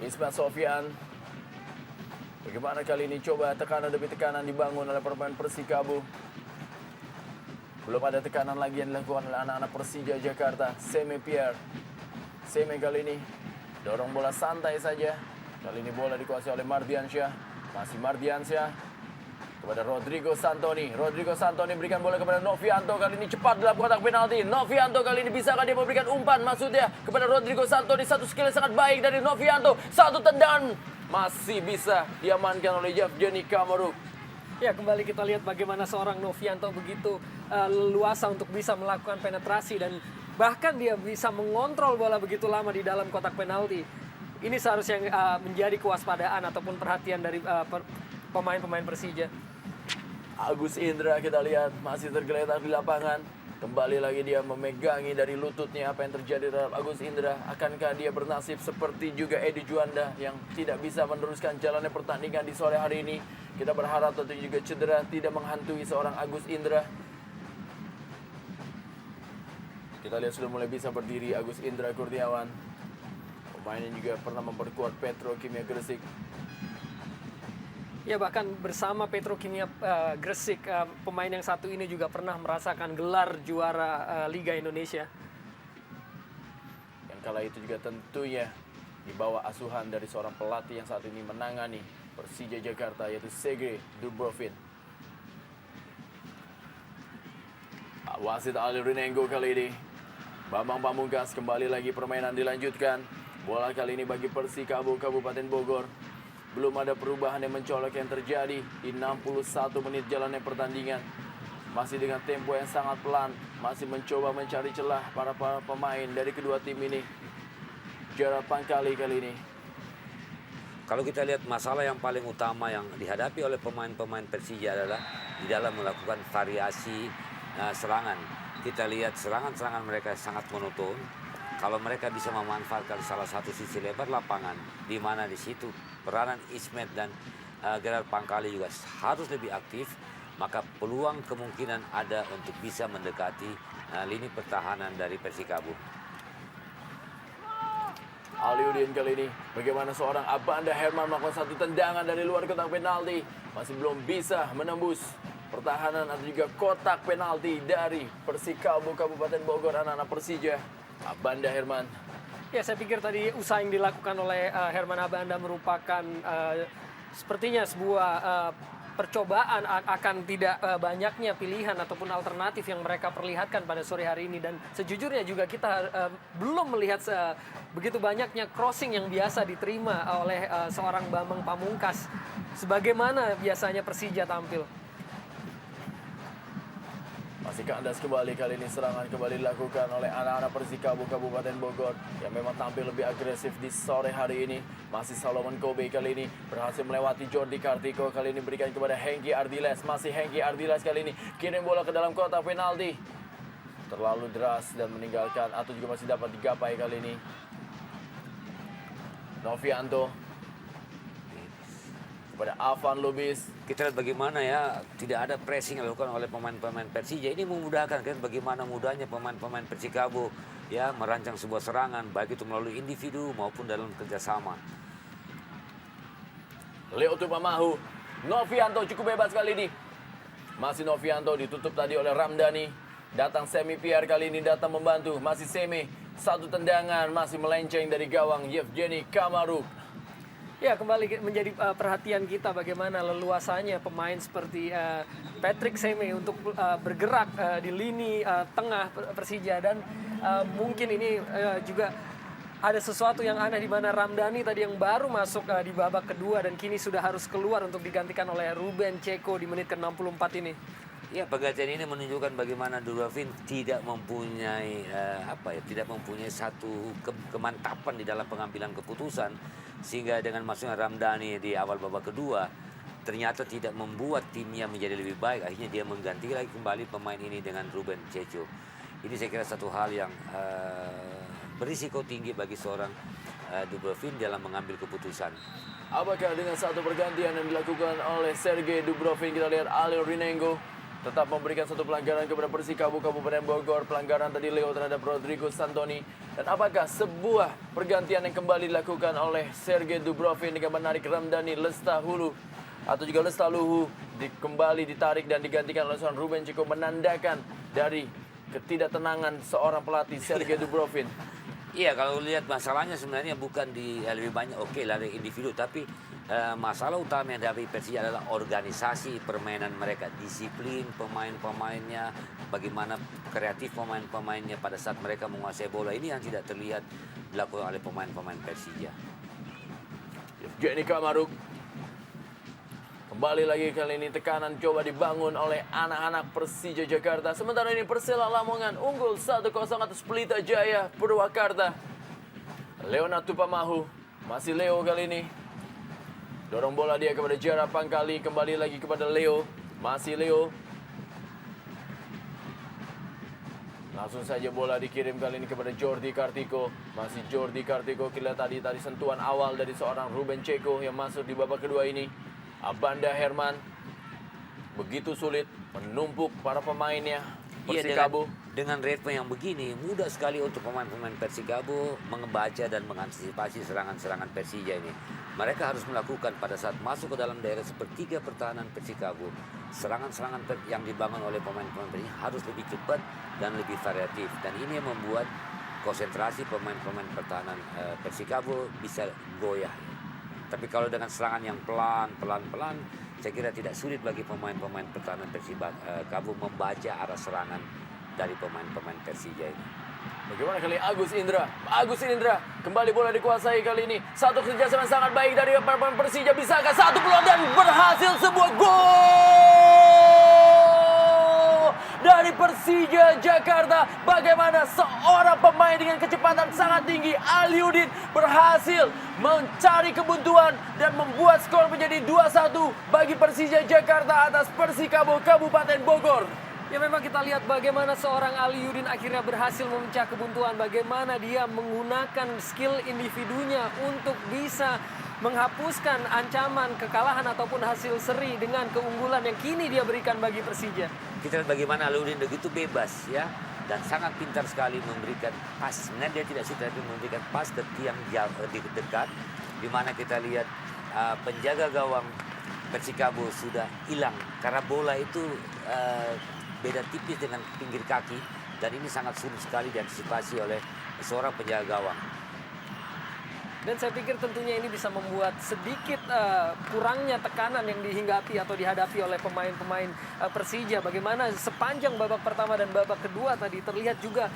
Ismet Sofyan. Bagaimana kali ini coba tekanan demi tekanan dibangun oleh pemain Persikabo. Belum ada tekanan lagi yang dilakukan oleh anak-anak Persija Jakarta. Seme Pierre. Seme kali ini dorong bola santai saja. Kali ini bola dikuasai oleh Mardiansyah. Masih Mardiansyah kepada Rodrigo Santoni. Rodrigo Santoni berikan bola kepada Novianto. Kali ini cepat dalam kotak penalti. Novianto kali ini bisakah dia memberikan umpan maksudnya kepada Rodrigo Santoni. Satu skill yang sangat baik dari Novianto. Satu tendangan masih bisa diamankan oleh Yevgeny Kamaruk. Ya, kembali kita lihat bagaimana seorang Novianto begitu leluasa untuk bisa melakukan penetrasi dan bahkan dia bisa mengontrol bola begitu lama di dalam kotak penalti. Ini seharusnya menjadi kewaspadaan ataupun perhatian dari pemain-pemain Persija. Agus Indra kita lihat masih tergeletak di lapangan. Kembali lagi dia memegangi dari lututnya. Apa yang terjadi terhadap Agus Indra? Akankah dia bernasib seperti juga Edi Juanda yang tidak bisa meneruskan jalannya pertandingan di sore hari ini? Kita berharap tentu juga cedera tidak menghantui seorang Agus Indra. Kita lihat sudah mulai bisa berdiri Agus Indra Kurniawan. Pemain yang juga pernah memperkuat Petrokimia Gresik. Ya, bahkan bersama Petrokimia Gresik, pemain yang satu ini juga pernah merasakan gelar juara Liga Indonesia. Yang kala itu juga tentunya di bawah asuhan dari seorang pelatih yang saat ini menangani Persija Jakarta, yaitu Sergei Dubrovin. Wasit Ali Rinengo kali ini. Bambang Pamungkas kembali lagi permainan dilanjutkan. Bola kali ini bagi Persikabo Kabupaten Bogor. Belum ada perubahan yang mencolok yang terjadi di 61 menit jalannya pertandingan. Masih dengan tempo yang sangat pelan. Masih mencoba mencari celah para pemain dari kedua tim ini. Gerard Pangkali kali ini. Kalau kita lihat masalah yang paling utama yang dihadapi oleh pemain-pemain Persija adalah di dalam melakukan variasi serangan. Kita lihat serangan-serangan mereka sangat monoton. Kalau mereka bisa memanfaatkan salah satu sisi lebar lapangan, di mana di situ peranan Ismet dan Gerard Pangkali juga harus lebih aktif, maka peluang kemungkinan ada untuk bisa mendekati lini pertahanan dari Persikabo. Aliudin kali ini, bagaimana seorang Abanda Herman melakukan satu tendangan dari luar kotak penalti. Masih belum bisa menembus pertahanan atau juga kotak penalti dari Persikabo Kabupaten Bogor, anak-anak Persija. Abanda Herman. Ya, saya pikir tadi usaha yang dilakukan oleh Herman Abanda merupakan sepertinya sebuah percobaan akan tidak banyaknya pilihan ataupun alternatif yang mereka perlihatkan pada sore hari ini. Dan sejujurnya juga kita belum melihat begitu banyaknya crossing yang biasa diterima oleh seorang Bambang Pamungkas. Sebagaimana biasanya Persija tampil. Masih kandas kembali, kali ini serangan kembali dilakukan oleh anak-anak Persikabo Kabupaten Bogor yang memang tampil lebih agresif di sore hari ini. Masih Solomon Kobe kali ini berhasil melewati Jordi Kartiko, kali ini berikan kepada Hengki Ardiles. Masih Hengki Ardiles kali ini kirim bola ke dalam kotak penalti. Terlalu deras dan meninggalkan atau juga masih dapat digapai kali ini. Novianto kepada Avan Lubis. Kita lihat bagaimana ya tidak ada pressing yang dilakukan oleh pemain-pemain Persija. Ini memudahkan kan bagaimana mudahnya pemain-pemain Persikabo ya merancang sebuah serangan baik itu melalui individu maupun dalam kerjasama. Leo Tupamahu, Novianto cukup bebas kali ini. Masih Novianto ditutup tadi oleh Ramdhani. Datang Semi Pierre kali ini datang membantu. Masih Semi, satu tendangan masih melenceng dari gawang Yevgeny Kamaruk. Ya, kembali menjadi perhatian kita bagaimana leluasanya pemain seperti Patrick Seme untuk bergerak di lini tengah Persija. Dan mungkin ini juga ada sesuatu yang aneh di mana Ramdhani tadi yang baru masuk di babak kedua dan kini sudah harus keluar untuk digantikan oleh Ruben Ceko di menit ke-64 ini. Ya, penggantian ini menunjukkan bagaimana Dubrovin tidak mempunyai tidak mempunyai satu kemantapan di dalam pengambilan keputusan, sehingga dengan masuknya Ramdhani di awal babak kedua ternyata tidak membuat timnya menjadi lebih baik. Akhirnya dia mengganti lagi kembali pemain ini dengan Ruben Ceko. Ini saya kira satu hal yang berisiko tinggi bagi seorang Dubrovin dalam mengambil keputusan. Apakah dengan satu pergantian yang dilakukan oleh Sergei Dubrovin, kita lihat Ali Rinengo tetap memberikan satu pelanggaran kepada Persikabo Kabupaten Bogor. Pelanggaran tadi Leo terhadap Rodrigo Santoni. Dan apakah sebuah pergantian yang kembali dilakukan oleh Sergei Dubrovin dengan menarik Ramdhani Lestahulu atau juga Lestaluhu kembali ditarik dan digantikan oleh seorang Ruben Ceko, menandakan dari ketidaktenangan seorang pelatih Sergei Dubrovin. Iya, kalau lihat masalahnya sebenarnya bukan di lebih banyak lah dari individu, tapi masalah utama yang dihadapi Persija adalah organisasi permainan mereka, disiplin pemain-pemainnya, bagaimana kreatif pemain-pemainnya pada saat mereka menguasai bola. Ini yang tidak terlihat dilakukan oleh pemain-pemain Persija. Jenny Kamaruk. Kembali lagi kali ini tekanan coba dibangun oleh anak-anak Persija Jakarta. Sementara ini Persela Lamongan unggul 1-0 atas Pelita Jaya Purwakarta. Leonard Tupamahu, masih Leo kali ini. Dorong bola dia kepada Jara Pangkali, kembali lagi kepada Leo. Masih Leo. Langsung saja bola dikirim kali ini kepada Jordi Kartiko. Masih Jordi Kartiko, kita tadi sentuhan awal dari seorang Ruben Ceko yang masuk di babak kedua ini. Abanda Herman begitu sulit menumpuk para pemainnya Persikabo. Dengan ritme yang begini, mudah sekali untuk pemain-pemain Persikabo membaca dan mengantisipasi serangan-serangan Persija ini. Mereka harus melakukan pada saat masuk ke dalam daerah sepertiga pertahanan Persikabo. Serangan-serangan yang dibangun oleh pemain-pemain Persija harus lebih cepat dan lebih variatif. Dan ini yang membuat konsentrasi pemain-pemain pertahanan Persikabo bisa goyah. Tapi kalau dengan serangan yang pelan-pelan, saya kira tidak sulit bagi pemain-pemain pertahanan Persikabo membaca arah serangan dari pemain-pemain Persija ini. Bagaimana kali Agus Indra? Agus Indra kembali bola dikuasai kali ini. Satu kerjasama yang sangat baik dari pemain Persija. Bisakah satu peluang dan berhasil sebuah gol dari Persija Jakarta. Bagaimana seorang pemain dengan kecepatan sangat tinggi, Aliudin, berhasil mencari kebuntuan dan membuat skor menjadi 2-1 bagi Persija Jakarta atas Persikabo Kabupaten Bogor. Ya memang kita lihat bagaimana seorang Aliudin akhirnya berhasil memecah kebuntuan. Bagaimana dia menggunakan skill individunya untuk bisa menghapuskan ancaman kekalahan ataupun hasil seri dengan keunggulan yang kini dia berikan bagi Persija. Kita lihat bagaimana Aliudin begitu bebas ya. Dan sangat pintar sekali memberikan pas. Sebenarnya dia tidak suka tapi memberikan pas ke tiang jauh dekat. Di mana kita lihat penjaga gawang Persikabo sudah hilang. Karena bola itu beda tipis dengan pinggir kaki. Dan ini sangat sulit sekali diantisipasi oleh seorang penjaga gawang. Dan saya pikir tentunya ini bisa membuat sedikit kurangnya tekanan yang dihinggapi atau dihadapi oleh pemain-pemain Persija. Bagaimana sepanjang babak pertama dan babak kedua tadi terlihat juga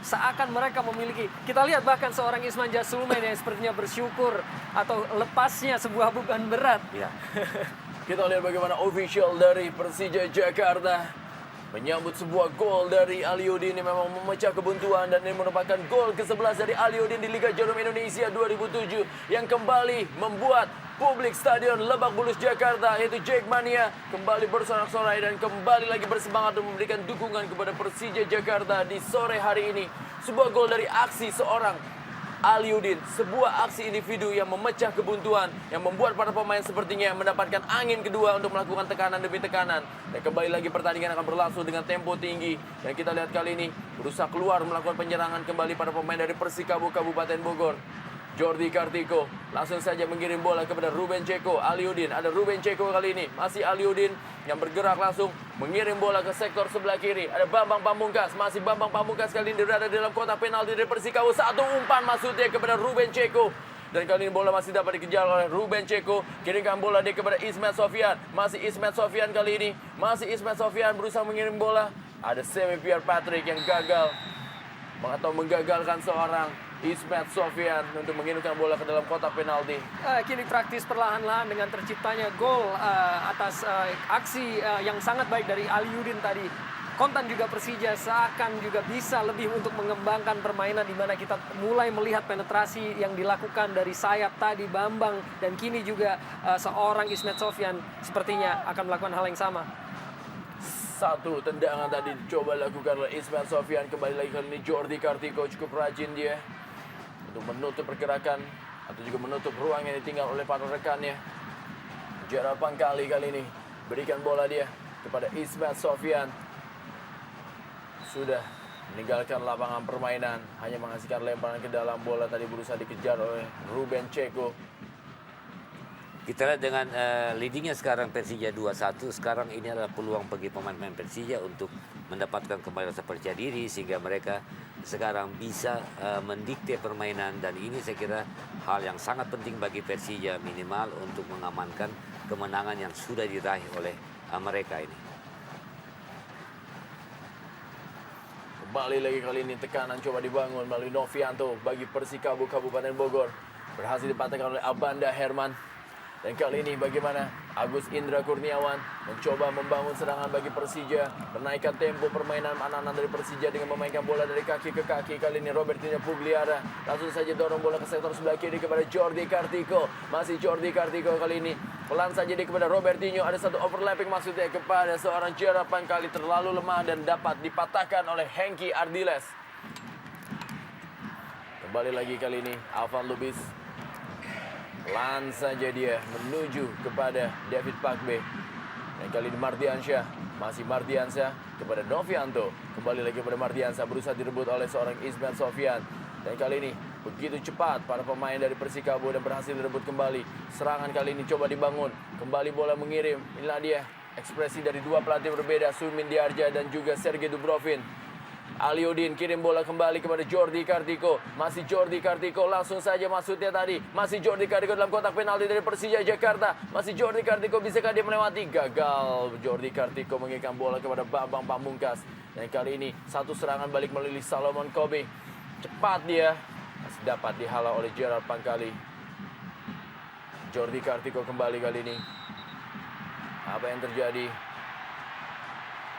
seakan mereka memiliki. Kita lihat bahkan seorang Isman Jasulmen yang sepertinya bersyukur atau lepasnya sebuah beban berat. Ya. Kita lihat bagaimana official dari Persija Jakarta menyambut sebuah gol dari Aliudin yang memang memecah kebuntuan, dan ini merupakan gol ke-11 dari Aliudin di Liga Jarum Indonesia 2007 yang kembali membuat publik Stadion Lebak Bulus Jakarta yaitu Jackmania kembali bersorak-sorai dan kembali lagi bersemangat untuk memberikan dukungan kepada Persija Jakarta di sore hari ini. Sebuah gol dari aksi seorang Aliudin, sebuah aksi individu yang memecah kebuntuan, yang membuat para pemain sepertinya mendapatkan angin kedua untuk melakukan tekanan demi tekanan. Dan kembali lagi pertandingan akan berlangsung dengan tempo tinggi. Dan kita lihat kali ini berusaha keluar melakukan penyerangan kembali para pemain dari Persikabo Kabupaten Bogor. Jordi Kartiko langsung saja mengirim bola kepada Ruben Ceko. Aliudin, ada Ruben Ceko kali ini. Masih Aliudin yang bergerak langsung mengirim bola ke sektor sebelah kiri. Ada Bambang Pamungkas, masih Bambang Pamungkas kali ini berada di dalam kotak penalti dari Persikabo. Satu umpan maksudnya kepada Ruben Ceko. Dan kali ini bola masih dapat dikejar oleh Ruben Ceko. Kirimkan bola dia kepada Ismet Sofian. Masih Ismet Sofian kali ini. Masih Ismet Sofian berusaha mengirim bola. Ada Semi Pierre Patrick yang gagal atau menggagalkan seorang Ismet Sofian untuk mengirimkan bola ke dalam kotak penalti. Kini praktis perlahan-lahan dengan terciptanya gol atas aksi yang sangat baik dari Aliudin tadi. Kontan juga Persija seakan juga bisa lebih untuk mengembangkan permainan, di mana kita mulai melihat penetrasi yang dilakukan dari sayap tadi Bambang, dan kini juga seorang Ismet Sofian sepertinya akan melakukan hal yang sama. Satu tendangan tadi coba lakukan oleh Ismet Sofian. Kembali lagi kali ini Jordi Kartiko, cukup rajin dia untuk menutup pergerakan atau juga menutup ruang yang ditinggal oleh para rekannya. Jara Pangkali kali ini berikan bola dia kepada Ismet Sofian. Sudah meninggalkan lapangan permainan, hanya menghasilkan lemparan ke dalam. Bola tadi berusaha dikejar oleh Ruben Ceko. Kita lihat dengan leadingnya sekarang Persija 2-1, sekarang ini adalah peluang bagi pemain-pemain Persija untuk mendapatkan kembali rasa percaya diri sehingga mereka sekarang bisa mendikte permainan, dan ini saya kira hal yang sangat penting bagi Persija minimal untuk mengamankan kemenangan yang sudah diraih oleh mereka ini. Kembali lagi kali ini tekanan coba dibangun melalui Novianto bagi Persikabo Kabupaten Bogor. Berhasil dipatahkan oleh Abanda Herman. Dan kali ini bagaimana Agus Indra Kurniawan mencoba membangun serangan bagi Persija, menaikkan tempo permainan anak-anak dari Persija dengan memainkan bola dari kaki ke kaki. Kali ini Robertinho Pugliara langsung saja dorong bola ke sektor sebelah kiri kepada Jordi Kartiko. Masih Jordi Kartiko kali ini pelan saja dia kepada Robertinho. Ada satu overlapping maksudnya kepada seorang Gerard Pancali, terlalu lemah dan dapat dipatahkan oleh Hengki Ardiles. Kembali lagi kali ini Alvan Lubis. Pelan saja dia menuju kepada David Pakbe. Dan kali ini Mardiansyah. Masih Mardiansyah kepada Novianto. Kembali lagi kepada Mardiansyah. Berusaha direbut oleh seorang Ismail Sofian. Dan kali ini begitu cepat para pemain dari Persikabo dan berhasil direbut kembali. Serangan kali ini coba dibangun. Kembali bola mengirim. Inilah dia ekspresi dari dua pelatih berbeda. Sumin Diarja dan juga Sergei Dubrovin. Aliudin kirim bola kembali kepada Jordi Kartiko. Masih Jordi Kartiko, langsung saja maksudnya tadi. Masih Jordi Kartiko dalam kotak penalti dari Persija Jakarta. Masih Jordi Kartiko, bisakah dia melewati? Gagal Jordi Kartiko mengirimkan bola kepada Babang Pamungkas. Dan kali ini satu serangan balik melalui Salomon Kobe. Cepat dia, masih dapat dihalau oleh Gerard Pancali. Jordi Kartiko kembali kali ini. Apa yang terjadi?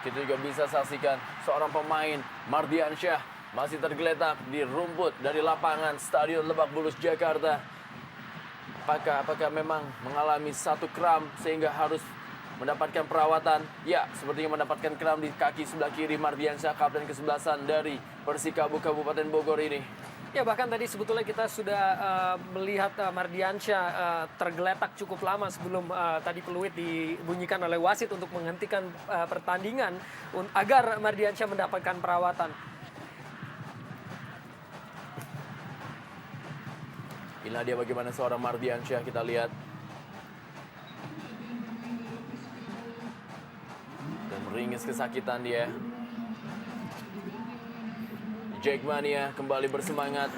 Kita juga bisa saksikan seorang pemain Mardiansyah masih tergeletak di rumput dari lapangan Stadion Lebak Bulus Jakarta. Apakah memang mengalami satu kram sehingga harus mendapatkan perawatan? Ya, sepertinya mendapatkan kram di kaki sebelah kiri Mardiansyah, kapten kesebelasan dari Persikabo Kabupaten Bogor ini. Ya, bahkan tadi sebetulnya kita sudah melihat Mardiansyah tergeletak cukup lama sebelum tadi peluit dibunyikan oleh wasit untuk menghentikan pertandingan agar Mardiansyah mendapatkan perawatan. Inilah dia bagaimana seorang Mardiansyah, kita lihat. Dan meringis kesakitan dia. Jackmania kembali bersemangat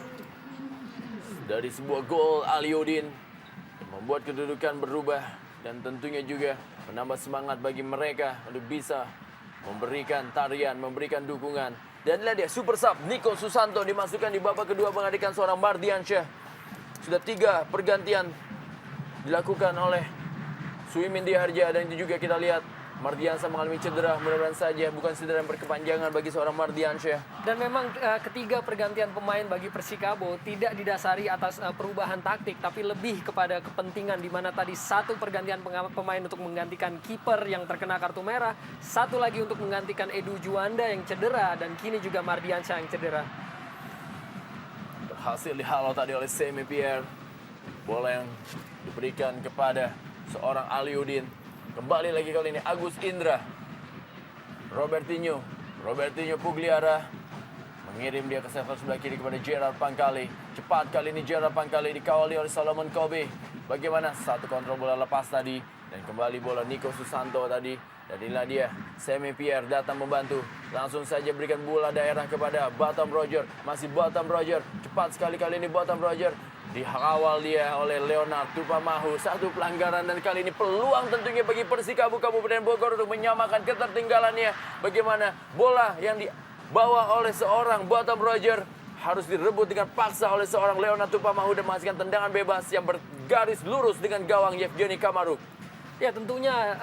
dari sebuah gol Aliudin yang membuat kedudukan berubah dan tentunya juga menambah semangat bagi mereka untuk bisa memberikan tarian, memberikan dukungan. Dan lihat dia super sub Nico Susanto dimasukkan di babak kedua menggantikan seorang Mardiansyah. Sudah 3 pergantian dilakukan oleh Suimin Diharja, dan itu juga kita lihat Mardiansyah mengalami cedera, mudah-mudahan saja bukan cedera yang berkepanjangan bagi seorang Mardiansyah. Dan memang ketiga pergantian pemain bagi Persikabo tidak didasari atas perubahan taktik, tapi lebih kepada kepentingan, di mana tadi satu pergantian pemain untuk menggantikan kiper yang terkena kartu merah, satu lagi untuk menggantikan Edu Juanda yang cedera, dan kini juga Mardiansyah yang cedera. Berhasil dihalau tadi oleh Semi Pierre. Bola yang diberikan kepada seorang Aliudin. Kembali lagi kali ini Agus Indra. Robertinho Pugliara mengirim dia ke sektor sebelah kiri kepada Gerard Pancali. Cepat kali ini Gerard Pancali dikawali oleh Salomon Kobe. Bagaimana satu kontrol bola lepas tadi, dan kembali bola Nico Susanto tadi. Dan inilah dia Semi Pierre datang membantu. Langsung saja berikan bola daerah kepada Batam Roger. Masih Batam Roger. Cepat sekali kali ini Batam Roger. Dikawal dia oleh Leonard Tupamahu. Satu pelanggaran, dan kali ini peluang tentunya bagi Persikabo Kabupaten Bogor untuk menyamakan ketertinggalannya. Bagaimana bola yang dibawa oleh seorang Batam Roger harus direbut dengan paksa oleh seorang Leonard Tupamahu dan menghasilkan tendangan bebas yang bergaris lurus dengan gawang Yevgeny Kamaruk. Ya, tentunya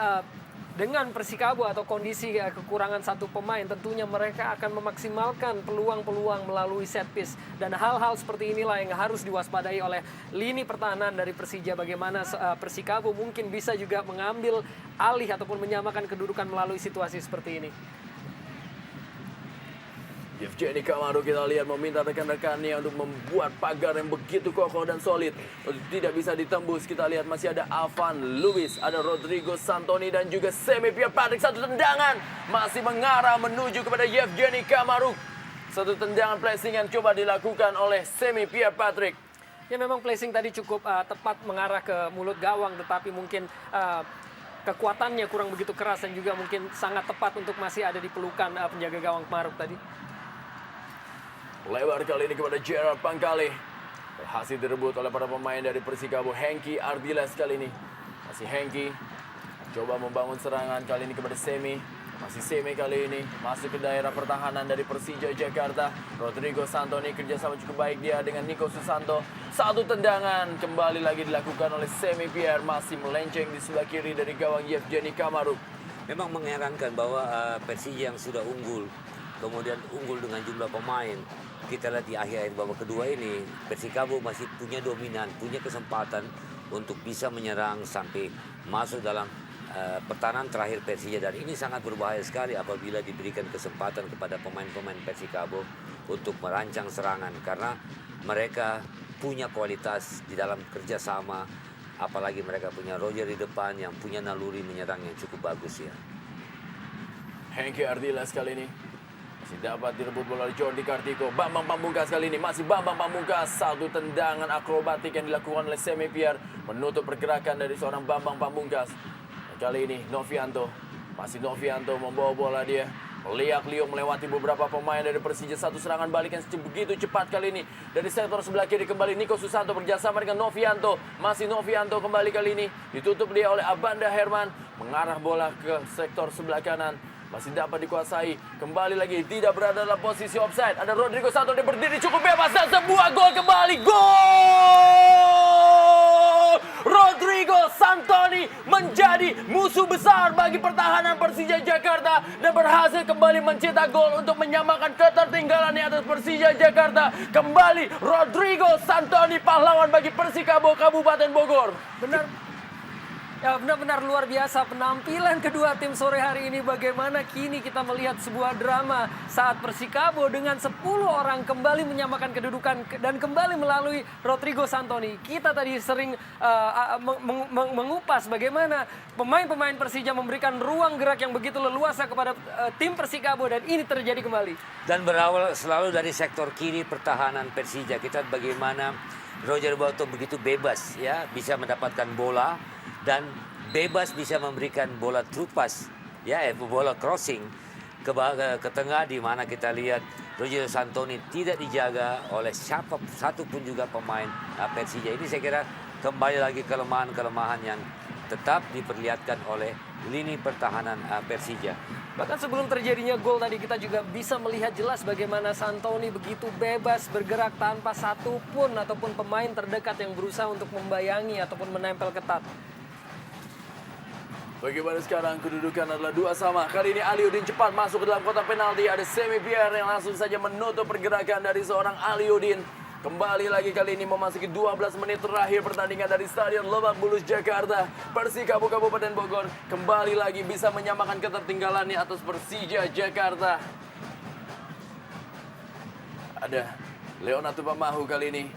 dengan Persikabo atau kondisi kekurangan satu pemain, tentunya mereka akan memaksimalkan peluang-peluang melalui set piece. Dan hal-hal seperti inilah yang harus diwaspadai oleh lini pertahanan dari Persija. Bagaimana Persikabo mungkin bisa juga mengambil alih ataupun menyamakan kedudukan melalui situasi seperti ini. Yevgeny Kamaruk kita lihat meminta rekan-rekannya untuk membuat pagar yang begitu kokoh dan solid untuk tidak bisa ditembus. Kita lihat masih ada Alvan Lubis, ada Rodrigo Santoni dan juga Semi Pierre Patrick. Satu tendangan masih mengarah menuju kepada Yevgeny Kamaruk. Satu tendangan pressing yang coba dilakukan oleh Semi Pierre Patrick. Ya memang placing tadi cukup tepat mengarah ke mulut gawang, tetapi mungkin kekuatannya kurang begitu keras dan juga mungkin sangat tepat untuk masih ada di pelukan penjaga gawang Maruk tadi. Lebar kali ini kepada Gerard Pangkali. Berhasil direbut oleh para pemain dari Persikabo. Hengki Ardiles kali ini. Masih Hengki. Coba membangun serangan kali ini kepada Semi. Masih Semi kali ini. Masuk ke daerah pertahanan dari Persija Jakarta. Rodrigo Santoni kerjasama cukup baik dia dengan Nico Susanto. Satu tendangan kembali lagi dilakukan oleh Semi Pierre. Masih melenceng di sebelah kiri dari gawang Yevgeny Kamaruk. Memang mengherankan bahwa Persija yang sudah unggul, kemudian unggul dengan jumlah pemain. Kita lihat di akhir babak kedua ini, Persikabo masih punya dominan, punya kesempatan untuk bisa menyerang sampai masuk dalam pertahanan terakhir Persija. Dan ini sangat berbahaya sekali apabila diberikan kesempatan kepada pemain-pemain Persikabo untuk merancang serangan. Karena mereka punya kualitas di dalam kerjasama, apalagi mereka punya Roger di depan yang punya naluri menyerang yang cukup bagus ya. Hengki Ardiles kali ini masih dapat direbut bola oleh Jordi Kartiko. Bambang Pamungkas kali ini masih Bambang Pamungkas. Satu tendangan akrobatik yang dilakukan oleh Semi Pierre menutup pergerakan dari seorang Bambang Pamungkas. Dan kali ini Novianto, masih Novianto membawa bola dia. Liak-liuk melewati beberapa pemain dari Persija. Satu serangan balik yang begitu cepat kali ini. Dari sektor sebelah kiri kembali Nico Susanto bekerjasama dengan Novianto. Masih Novianto kembali kali ini. Ditutup dia oleh Abanda Herman. Mengarah bola ke sektor sebelah kanan. Masih dapat dikuasai. Kembali lagi tidak berada dalam posisi offside. Ada Rodrigo Santo, dia berdiri cukup bebas dan sebuah gol kembali. Gol! Rodrigo Santoni menjadi musuh besar bagi pertahanan Persija Jakarta dan berhasil kembali mencetak gol untuk menyamakan ketertinggalan di atas Persija Jakarta. Kembali Rodrigo Santoni, pahlawan bagi Persikabo Kabupaten Bogor. Benar. Ya, benar-benar luar biasa penampilan kedua tim sore hari ini. Bagaimana kini kita melihat sebuah drama saat Persikabo dengan 10 orang kembali menyamakan kedudukan dan kembali melalui Rodrigo Santoni. Kita tadi sering mengupas bagaimana pemain-pemain Persija memberikan ruang gerak yang begitu leluasa kepada tim Persikabo dan ini terjadi kembali. Dan berawal selalu dari sektor kiri pertahanan Persija. Kita bagaimana Roger Bauto begitu bebas ya, bisa mendapatkan bola dan bebas bisa memberikan bola through pass, ya, bola crossing ke tengah, di mana kita lihat Roger Santoni tidak dijaga oleh siapa satu pun juga pemain Persija. Ini saya kira kembali lagi kelemahan-kelemahan yang tetap diperlihatkan oleh lini pertahanan Persija. Bahkan sebelum terjadinya gol tadi kita juga bisa melihat jelas bagaimana Santoni begitu bebas bergerak tanpa satu pun ataupun pemain terdekat yang berusaha untuk membayangi ataupun menempel ketat. Bagaimana sekarang kedudukan adalah 2-2. Kali ini Aliudin cepat masuk ke dalam kotak penalti. Ada Semi Pierre yang langsung saja menutup pergerakan dari seorang Aliudin. Kembali lagi kali ini memasuki 12 menit terakhir pertandingan dari Stadion Lebak Bulus Jakarta. Persikabo Kabupaten Bogor kembali lagi bisa menyamakan ketertinggalannya atas Persija Jakarta. Ada Leonardo Pamahu kali ini.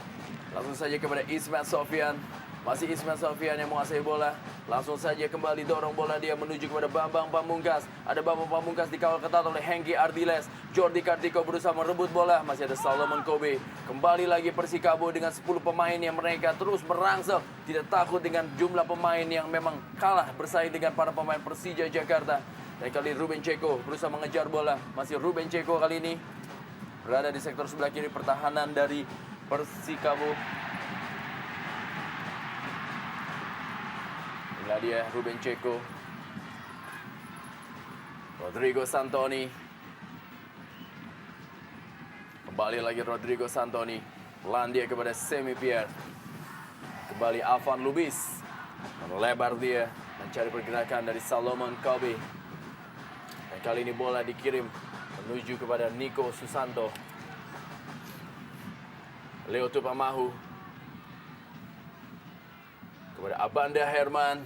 Langsung saja kepada Ismet Sofian. Masih Ismet Sofian yang menguasai bola. Langsung saja kembali dorong bola dia menuju kepada Bambang Pamungkas. Ada Bambang Pamungkas dikawal ketat oleh Hengki Ardiles. Jordi Kartiko berusaha merebut bola. Masih ada Solomon Kobe. Kembali lagi Persikabo dengan 10 pemain yang mereka terus merangsek. Tidak takut dengan jumlah pemain yang memang kalah bersaing dengan para pemain Persija Jakarta. Dan kali Ruben Ceko berusaha mengejar bola. Masih Ruben Ceko kali ini berada di sektor sebelah kiri pertahanan dari Persikabo. Inilah dia Ruben Ceko. Rodrigo Santoni. Kembali lagi Rodrigo Santoni. Pelan dia kepada Semi Pierre. Kembali Alvan Lubis. Melebar dia. Mencari pergerakan dari Solomon Kobe. Dan kali ini bola dikirim menuju kepada Nico Susanto. Leo Tupamahu. Kepada Abanda Herman.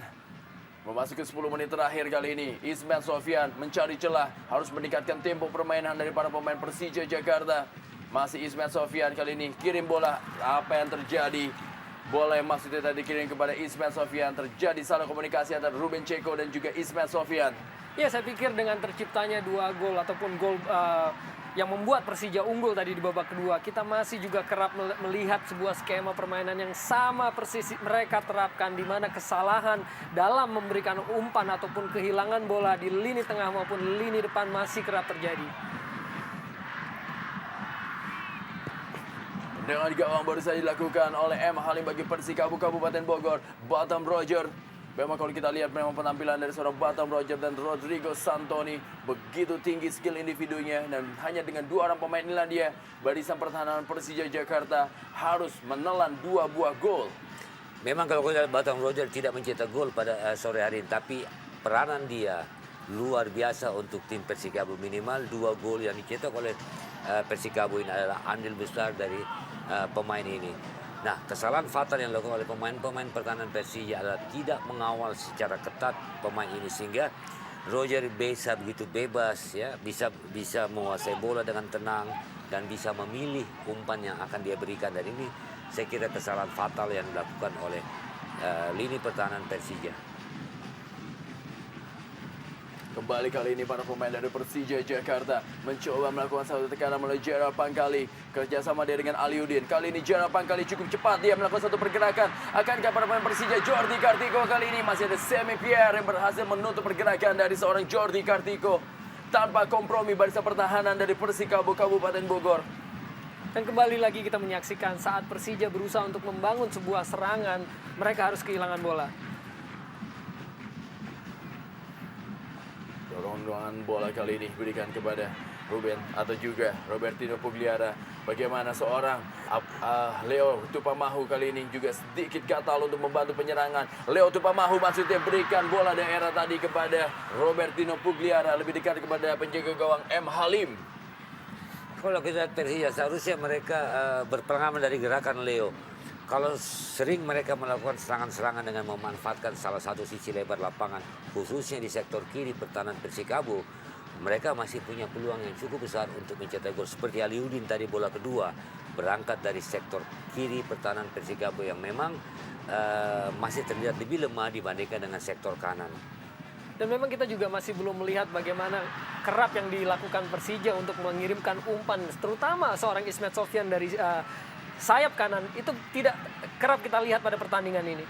Memasuki 10 menit terakhir kali ini. Ismet Sofian mencari celah. Harus meningkatkan tempo permainan dari para pemain Persija Jakarta. Masih Ismet Sofian kali ini. Kirim bola. Apa yang terjadi? Bola yang maksudnya tadi dikirim kepada Ismet Sofian. Terjadi salah komunikasi antara Ruben Ceko dan juga Ismet Sofian. Ya, saya pikir dengan terciptanya 2 gol ataupun gol yang membuat Persija unggul tadi di babak kedua. Kita masih juga kerap melihat sebuah skema permainan yang sama persis mereka terapkan, di mana kesalahan dalam memberikan umpan ataupun kehilangan bola di lini tengah maupun lini depan masih kerap terjadi. Dengan gawang baru saja dilakukan oleh M. Halim bagi Persikabo Kabupaten Bogor. Batam Roger. Memang kalau kita lihat memang penampilan dari seorang Batam Roger dan Rodrigo Santoni begitu tinggi skill individunya, dan hanya dengan 2 orang pemain inilah dia barisan pertahanan Persija Jakarta harus menelan 2 buah gol. Memang kalau kita lihat Batam Roger tidak mencetak gol pada sore hari ini, tapi peranan dia luar biasa untuk tim Persikabo. Minimal 2 gol yang dicetak oleh Persikabo ini adalah andil besar dari pemain ini. Nah, kesalahan fatal yang dilakukan oleh pemain-pemain pertahanan Persija adalah tidak mengawal secara ketat pemain ini, sehingga Roger bisa begitu bebas, ya, bisa menguasai bola dengan tenang dan bisa memilih umpan yang akan dia berikan. Dan ini saya kira kesalahan fatal yang dilakukan oleh lini pertahanan Persija. Kembali kali ini para pemain dari Persija Jakarta mencoba melakukan satu tekanan melalui Gerald Pangkali. Kerjasama dia dengan Aliudin. Kali ini Gerald Pangkali cukup cepat. Dia melakukan satu pergerakan. Akankah para pemain Persija Jordi Kartiko kali ini masih ada Semi Pierre yang berhasil menutup pergerakan dari seorang Jordi Kartiko. Tanpa kompromi barisan pertahanan dari Persikabo Kabupaten Bogor. Dan kembali lagi kita menyaksikan saat Persija berusaha untuk membangun sebuah serangan, mereka harus kehilangan bola. Dorongan bola kali ini diberikan kepada Ruben atau juga Robertino Pugliara. Bagaimana seorang Leo Tupamahu kali ini juga sedikit gatal untuk membantu penyerangan. Leo Tupamahu maksudnya berikan bola daerah tadi kepada Robertino Pugliara, lebih dekat kepada penjaga gawang M. Halim. Kalau kita lihat Persija, seharusnya mereka berpengalaman dari gerakan Leo. Kalau sering mereka melakukan serangan-serangan dengan memanfaatkan salah satu sisi lebar lapangan, khususnya di sektor kiri pertahanan Persikabo, mereka masih punya peluang yang cukup besar untuk mencetak gol. Seperti Aliudin tadi, bola kedua berangkat dari sektor kiri pertahanan Persikabo yang memang masih terlihat lebih lemah dibandingkan dengan sektor kanan. Dan memang kita juga masih belum melihat bagaimana kerap yang dilakukan Persija untuk mengirimkan umpan, terutama seorang Ismet Sofyan dari sayap kanan, itu tidak kerap kita lihat pada pertandingan ini.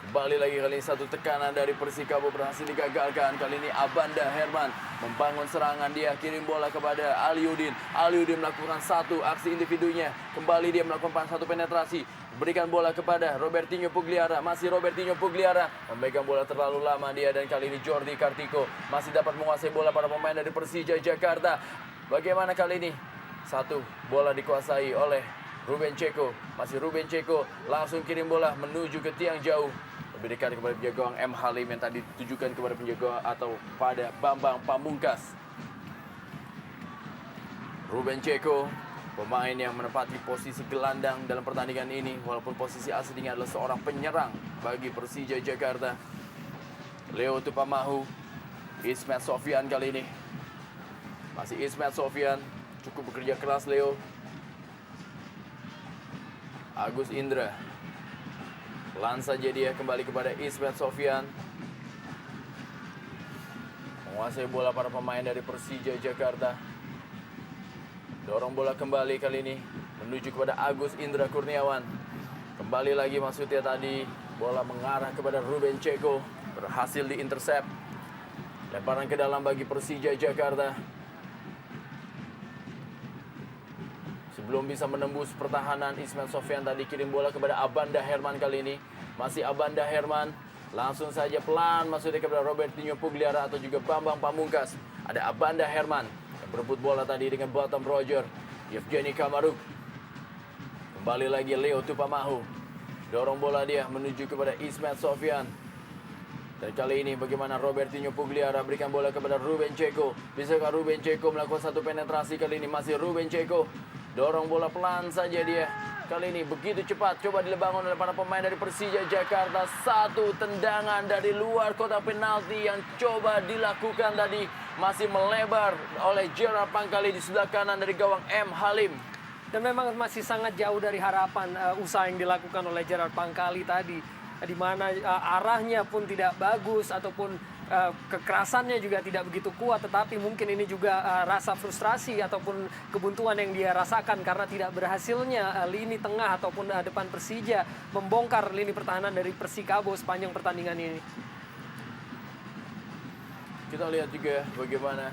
Kembali lagi kali ini satu tekanan dari Persikabo berhasil digagalkan. Kali ini Abanda Herman membangun serangan, dia kirim bola kepada Aliudin. Aliudin melakukan satu aksi individunya. Kembali dia melakukan satu penetrasi. Berikan bola kepada Robertinho Pugliara. Masih Robertinho Pugliara memegang bola terlalu lama dia, dan kali ini Jordi Kartiko masih dapat menguasai bola para pemain dari Persija Jakarta. Bagaimana kali ini? Satu bola dikuasai oleh Ruben Ceko. Masih Ruben Ceko langsung kirim bola menuju ke tiang jauh. Lebih dekat kepada penjaga gawang M. Halim yang tadi ditujukan kepada penjaga atau pada Bambang Pamungkas. Ruben Ceko, pemain yang menempati posisi gelandang dalam pertandingan ini, walaupun posisi aslinya adalah seorang penyerang bagi Persija Jakarta. Leo Tupamahu, Ismet Sofyan kali ini. Masih Ismet Sofyan, cukup bekerja keras Leo. Agus Indra. Pelan saja dia kembali kepada Ismet Sofyan. Menguasai bola para pemain dari Persija Jakarta. Dorong bola kembali kali ini menuju kepada Agus Indra Kurniawan. Kembali lagi maksudnya tadi bola mengarah kepada Ruben Ceko. Berhasil diintersep. Lemparan ke dalam bagi Persija Jakarta. Belum bisa menembus pertahanan, Ismet Sofyan tadi kirim bola kepada Abanda Herman kali ini. Masih Abanda Herman. Langsung saja pelan maksudnya kepada Robertinho Pugliara atau juga Bambang Pamungkas. Ada Abanda Herman yang berebut bola tadi dengan Batam Roger. Yevgeny Kamaruk. Kembali lagi Leo Tupamahu. Dorong bola dia menuju kepada Ismet Sofyan. Dan kali ini bagaimana Robertinho Pugliara berikan bola kepada Ruben Ceko. Bisakah Ruben Ceko melakukan satu penetrasi kali ini? Masih Ruben Ceko. Dorong bola pelan saja dia. Kali ini begitu cepat. Coba dilebangun oleh para pemain dari Persija Jakarta. Satu tendangan dari luar kotak penalti yang coba dilakukan tadi. Masih melebar oleh Gerald Pangkali di sebelah kanan dari gawang M. Halim. Dan memang masih sangat jauh dari harapan usaha yang dilakukan oleh Gerald Pangkali tadi. Di mana arahnya pun tidak bagus ataupun kekerasannya juga tidak begitu kuat, tetapi mungkin ini juga rasa frustrasi ataupun kebuntuan yang dia rasakan karena tidak berhasilnya lini tengah ataupun depan Persija membongkar lini pertahanan dari Persikabo sepanjang pertandingan ini. Kita lihat juga bagaimana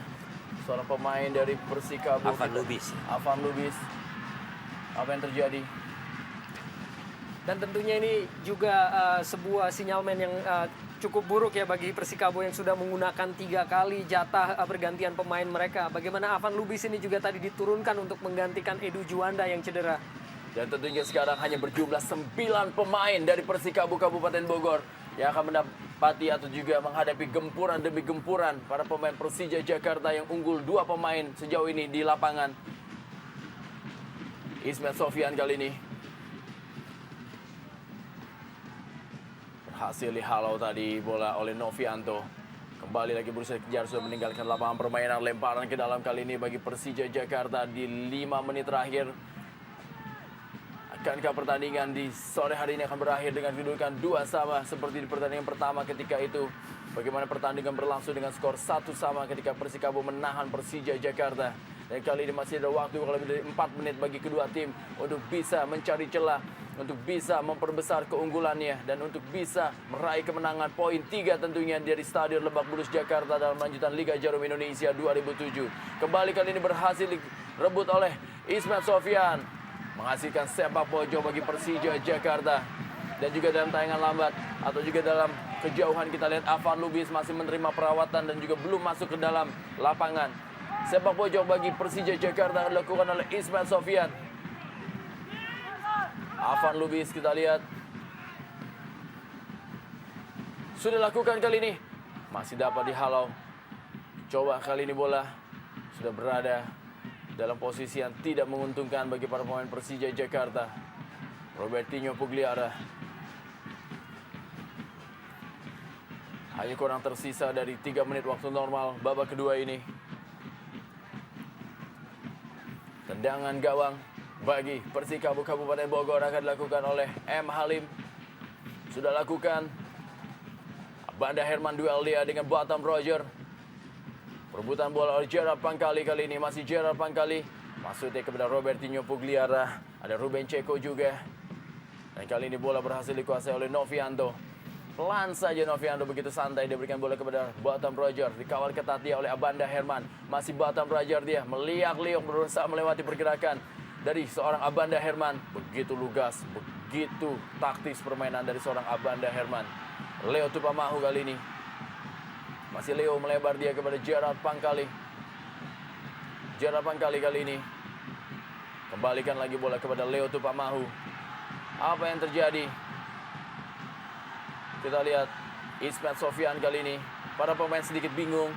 seorang pemain dari Persikabo, Afan Lubis. Apa yang terjadi? Dan tentunya ini juga sebuah sinyalmen yang cukup buruk ya bagi Persikabo yang sudah menggunakan 3 kali jatah pergantian pemain mereka. Bagaimana Afan Lubis ini juga tadi diturunkan untuk menggantikan Edu Juanda yang cedera. Dan tentunya sekarang hanya berjumlah 9 pemain dari Persikabo Kabupaten Bogor yang akan mendapati atau juga menghadapi gempuran demi gempuran para pemain Persija Jakarta yang unggul 2 pemain sejauh ini di lapangan. Ismet Sofyan kali ini berhasil dihalau tadi bola oleh Novianto. Kembali lagi berusaha kejar, sudah meninggalkan lapangan permainan. Lemparan ke dalam kali ini bagi Persija Jakarta di 5 menit terakhir. Akankah pertandingan di sore hari ini akan berakhir dengan kedudukan 2-2 seperti di pertandingan pertama ketika itu? Bagaimana pertandingan berlangsung dengan skor 1-1 ketika Persikabo menahan Persija Jakarta. Dan kali ini masih ada waktu kurang lebih dari 4 menit bagi kedua tim untuk bisa mencari celah, untuk bisa memperbesar keunggulannya, dan untuk bisa meraih kemenangan poin 3 tentunya dari Stadion Lebak Bulus Jakarta dalam lanjutan Liga Jarum Indonesia 2007. Kembali kali ini berhasil direbut oleh Ismet Sofyan, menghasilkan sepak pojok bagi Persija Jakarta. Dan juga dalam tayangan lambat atau juga dalam kejauhan kita lihat Afan Lubis masih menerima perawatan dan juga belum masuk ke dalam lapangan. Sepak pojok bagi Persija Jakarta dilakukan oleh Ismet Sofyan. Afan Lubis kita lihat sudah lakukan kali ini, masih dapat dihalau. Coba kali ini bola sudah berada dalam posisi yang tidak menguntungkan bagi para pemain Persija Jakarta. Robertinho Pugliara hanya kurang tersisa dari 3 menit waktu normal babak kedua ini. Tendangan gawang bagi Persikabo Kabupaten Bogor akan dilakukan oleh M. Halim. Sudah lakukan. Banda Herman duel dia dengan Batam Roger. Perebutan bola oleh Gerard Pangkali kali ini. Masih Gerard Pangkali. Masuknya kepada Robertinho Pugliara. Ada Ruben Ceko juga. Dan kali ini bola berhasil dikuasai oleh Novianto. Pelan saja Novianto, begitu santai dia berikan bola kepada Batam Roger. Dikawal ketat dia oleh Abanda Herman. Masih Batam Roger dia meliak-liuk berusaha melewati pergerakan dari seorang Abanda Herman. Begitu lugas, begitu taktis permainan dari seorang Abanda Herman. Leo Tupamahu kali ini. Masih Leo melebar dia kepada Gerard Pangkali. Gerard Pangkali kali ini kembalikan lagi bola kepada Leo Tupamahu. Apa yang terjadi? Kita lihat Ismet Sofyan kali ini. Para pemain sedikit bingung.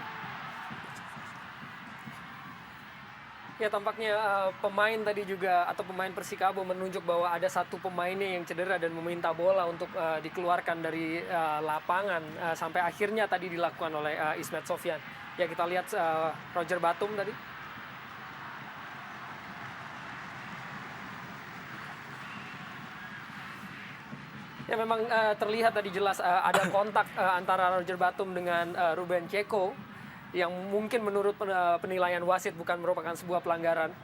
Ya, tampaknya pemain tadi juga atau pemain Persikabo menunjuk bahwa ada satu pemainnya yang cedera dan meminta bola untuk dikeluarkan dari lapangan sampai akhirnya tadi dilakukan oleh Ismet Sofyan. Ya, kita lihat Roger Batum tadi. Ya, memang terlihat tadi jelas ada kontak antara Roger Batum dengan Ruben Ceko yang mungkin menurut penilaian wasit bukan merupakan sebuah pelanggaran.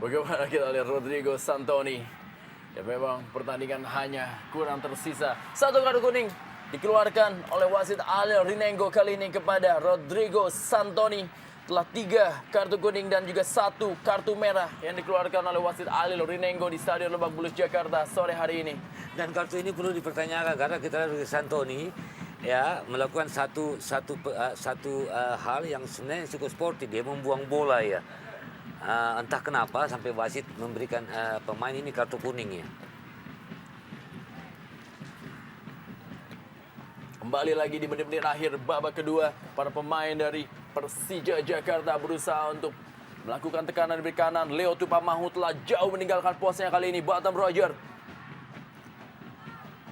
Bagaimana kita lihat Rodrigo Santoni. Ya, memang pertandingan hanya kurang tersisa 1 kartu kuning dikeluarkan oleh wasit Alil Rinengo kali ini kepada Rodrigo Santoni. Telah 3 kartu kuning dan juga 1 kartu merah yang dikeluarkan oleh wasit Alil Rinengo di Stadion Lebak Bulus Jakarta sore hari ini. Dan kartu ini perlu dipertanyakan karena kita lihat Santoni ya melakukan satu hal yang sebenarnya cukup sportif. Dia membuang bola ya. Entah kenapa sampai wasit memberikan pemain ini kartu kuning ya. Kembali lagi di menit-menit akhir babak kedua, para pemain dari Persija Jakarta berusaha untuk melakukan tekanan dari kanan. Leo Tupamahu telah jauh meninggalkan posnya kali ini. Batam Roger.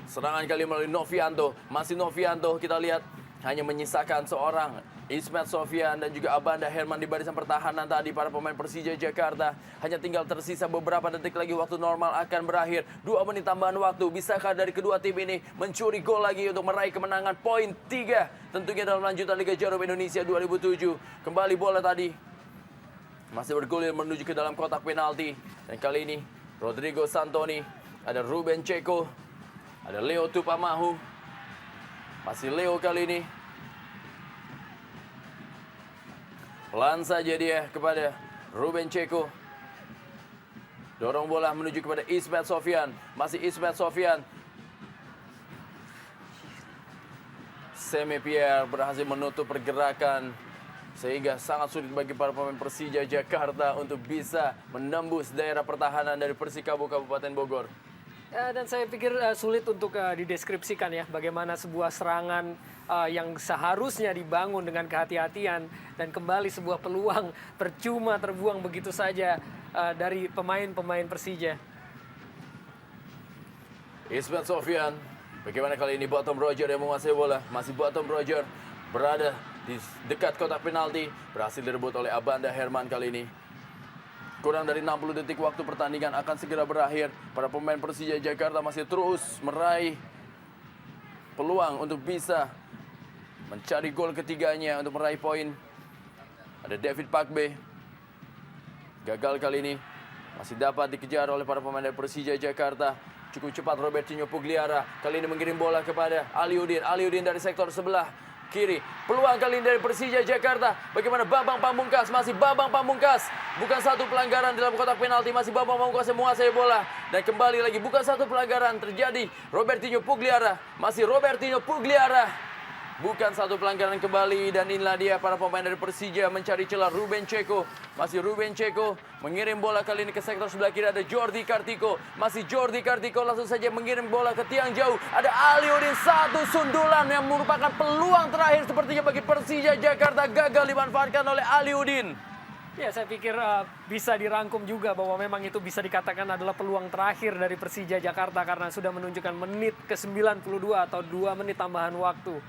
Serangan kali melalui Novianto. Masih Novianto, kita lihat hanya menyisakan seorang Ismet Sofyan dan juga Abanda Herman di barisan pertahanan tadi para pemain Persija Jakarta. Hanya tinggal tersisa beberapa detik lagi waktu normal akan berakhir. 2 menit tambahan waktu. Bisakah dari kedua tim ini mencuri gol lagi untuk meraih kemenangan poin 3? Tentunya dalam lanjutan Liga Jarum Indonesia 2007. Kembali bola tadi masih bergulir menuju ke dalam kotak penalti. Dan kali ini Rodrigo Santoni, ada Ruben Ceko, ada Leo Tupamahu. Masih Leo kali ini. Pelan saja dia kepada Ruben Ceko. Dorong bola menuju kepada Ismet Sofyan. Masih Ismet Sofyan. Semi Pierre berhasil menutup pergerakan. Sehingga sangat sulit bagi para pemain Persija Jakarta untuk bisa menembus daerah pertahanan dari Persikabo Kabupaten Bogor. Dan saya pikir sulit untuk dideskripsikan ya bagaimana sebuah serangan yang seharusnya dibangun dengan kehati-hatian dan kembali sebuah peluang percuma terbuang begitu saja dari pemain-pemain Persija. Ismet Sofyan, bagaimana kali ini Bottom Roger yang menguasai bola. Masih Bottom Roger berada di dekat kotak penalti, berhasil direbut oleh Abanda Herman kali ini. Kurang dari 60 detik waktu pertandingan akan segera berakhir. Para pemain Persija Jakarta masih terus meraih peluang untuk bisa mencari gol ketiganya untuk meraih poin. Ada David Pakbe. Gagal kali ini. Masih dapat dikejar oleh para pemain dari Persija Jakarta. Cukup cepat Robertinho Pugliara. Kali ini mengirim bola kepada Aliudin. Aliudin dari sektor sebelah kiri. Peluang kali ini dari Persija Jakarta. Bagaimana Bambang Pamungkas? Masih Bambang Pamungkas. Bukan satu pelanggaran dalam kotak penalti. Masih Bambang Pamungkas yang menguasai bola. Dan kembali lagi bukan satu pelanggaran terjadi. Robertinho Pugliara. Masih Robertinho Pugliara. Bukan satu pelanggaran kembali. Dan inilah dia para pemain dari Persija mencari celah. Ruben Ceko. Masih Ruben Ceko mengirim bola kali ini ke sektor sebelah kiri. Ada Jordi Kartiko. Masih Jordi Kartiko langsung saja mengirim bola ke tiang jauh. Ada Aliudin, satu sundulan yang merupakan peluang terakhir sepertinya bagi Persija Jakarta. Gagal dimanfaatkan oleh Aliudin. Ya, saya pikir bisa dirangkum juga bahwa memang itu bisa dikatakan adalah peluang terakhir dari Persija Jakarta karena sudah menunjukkan menit ke-92 atau 2 menit tambahan waktu.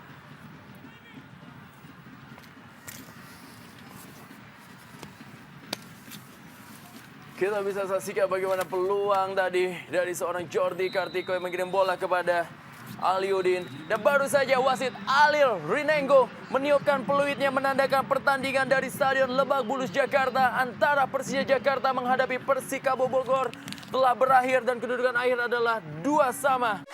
Kita bisa saksikan bagaimana peluang tadi dari seorang Jordi Kartiko yang mengirim bola kepada Aliudin. Dan baru saja wasit Alil Rinengo meniupkan peluitnya menandakan pertandingan dari Stadion Lebak Bulus Jakarta antara Persija Jakarta menghadapi Persikabo Bogor telah berakhir dan kedudukan akhir adalah 2-2.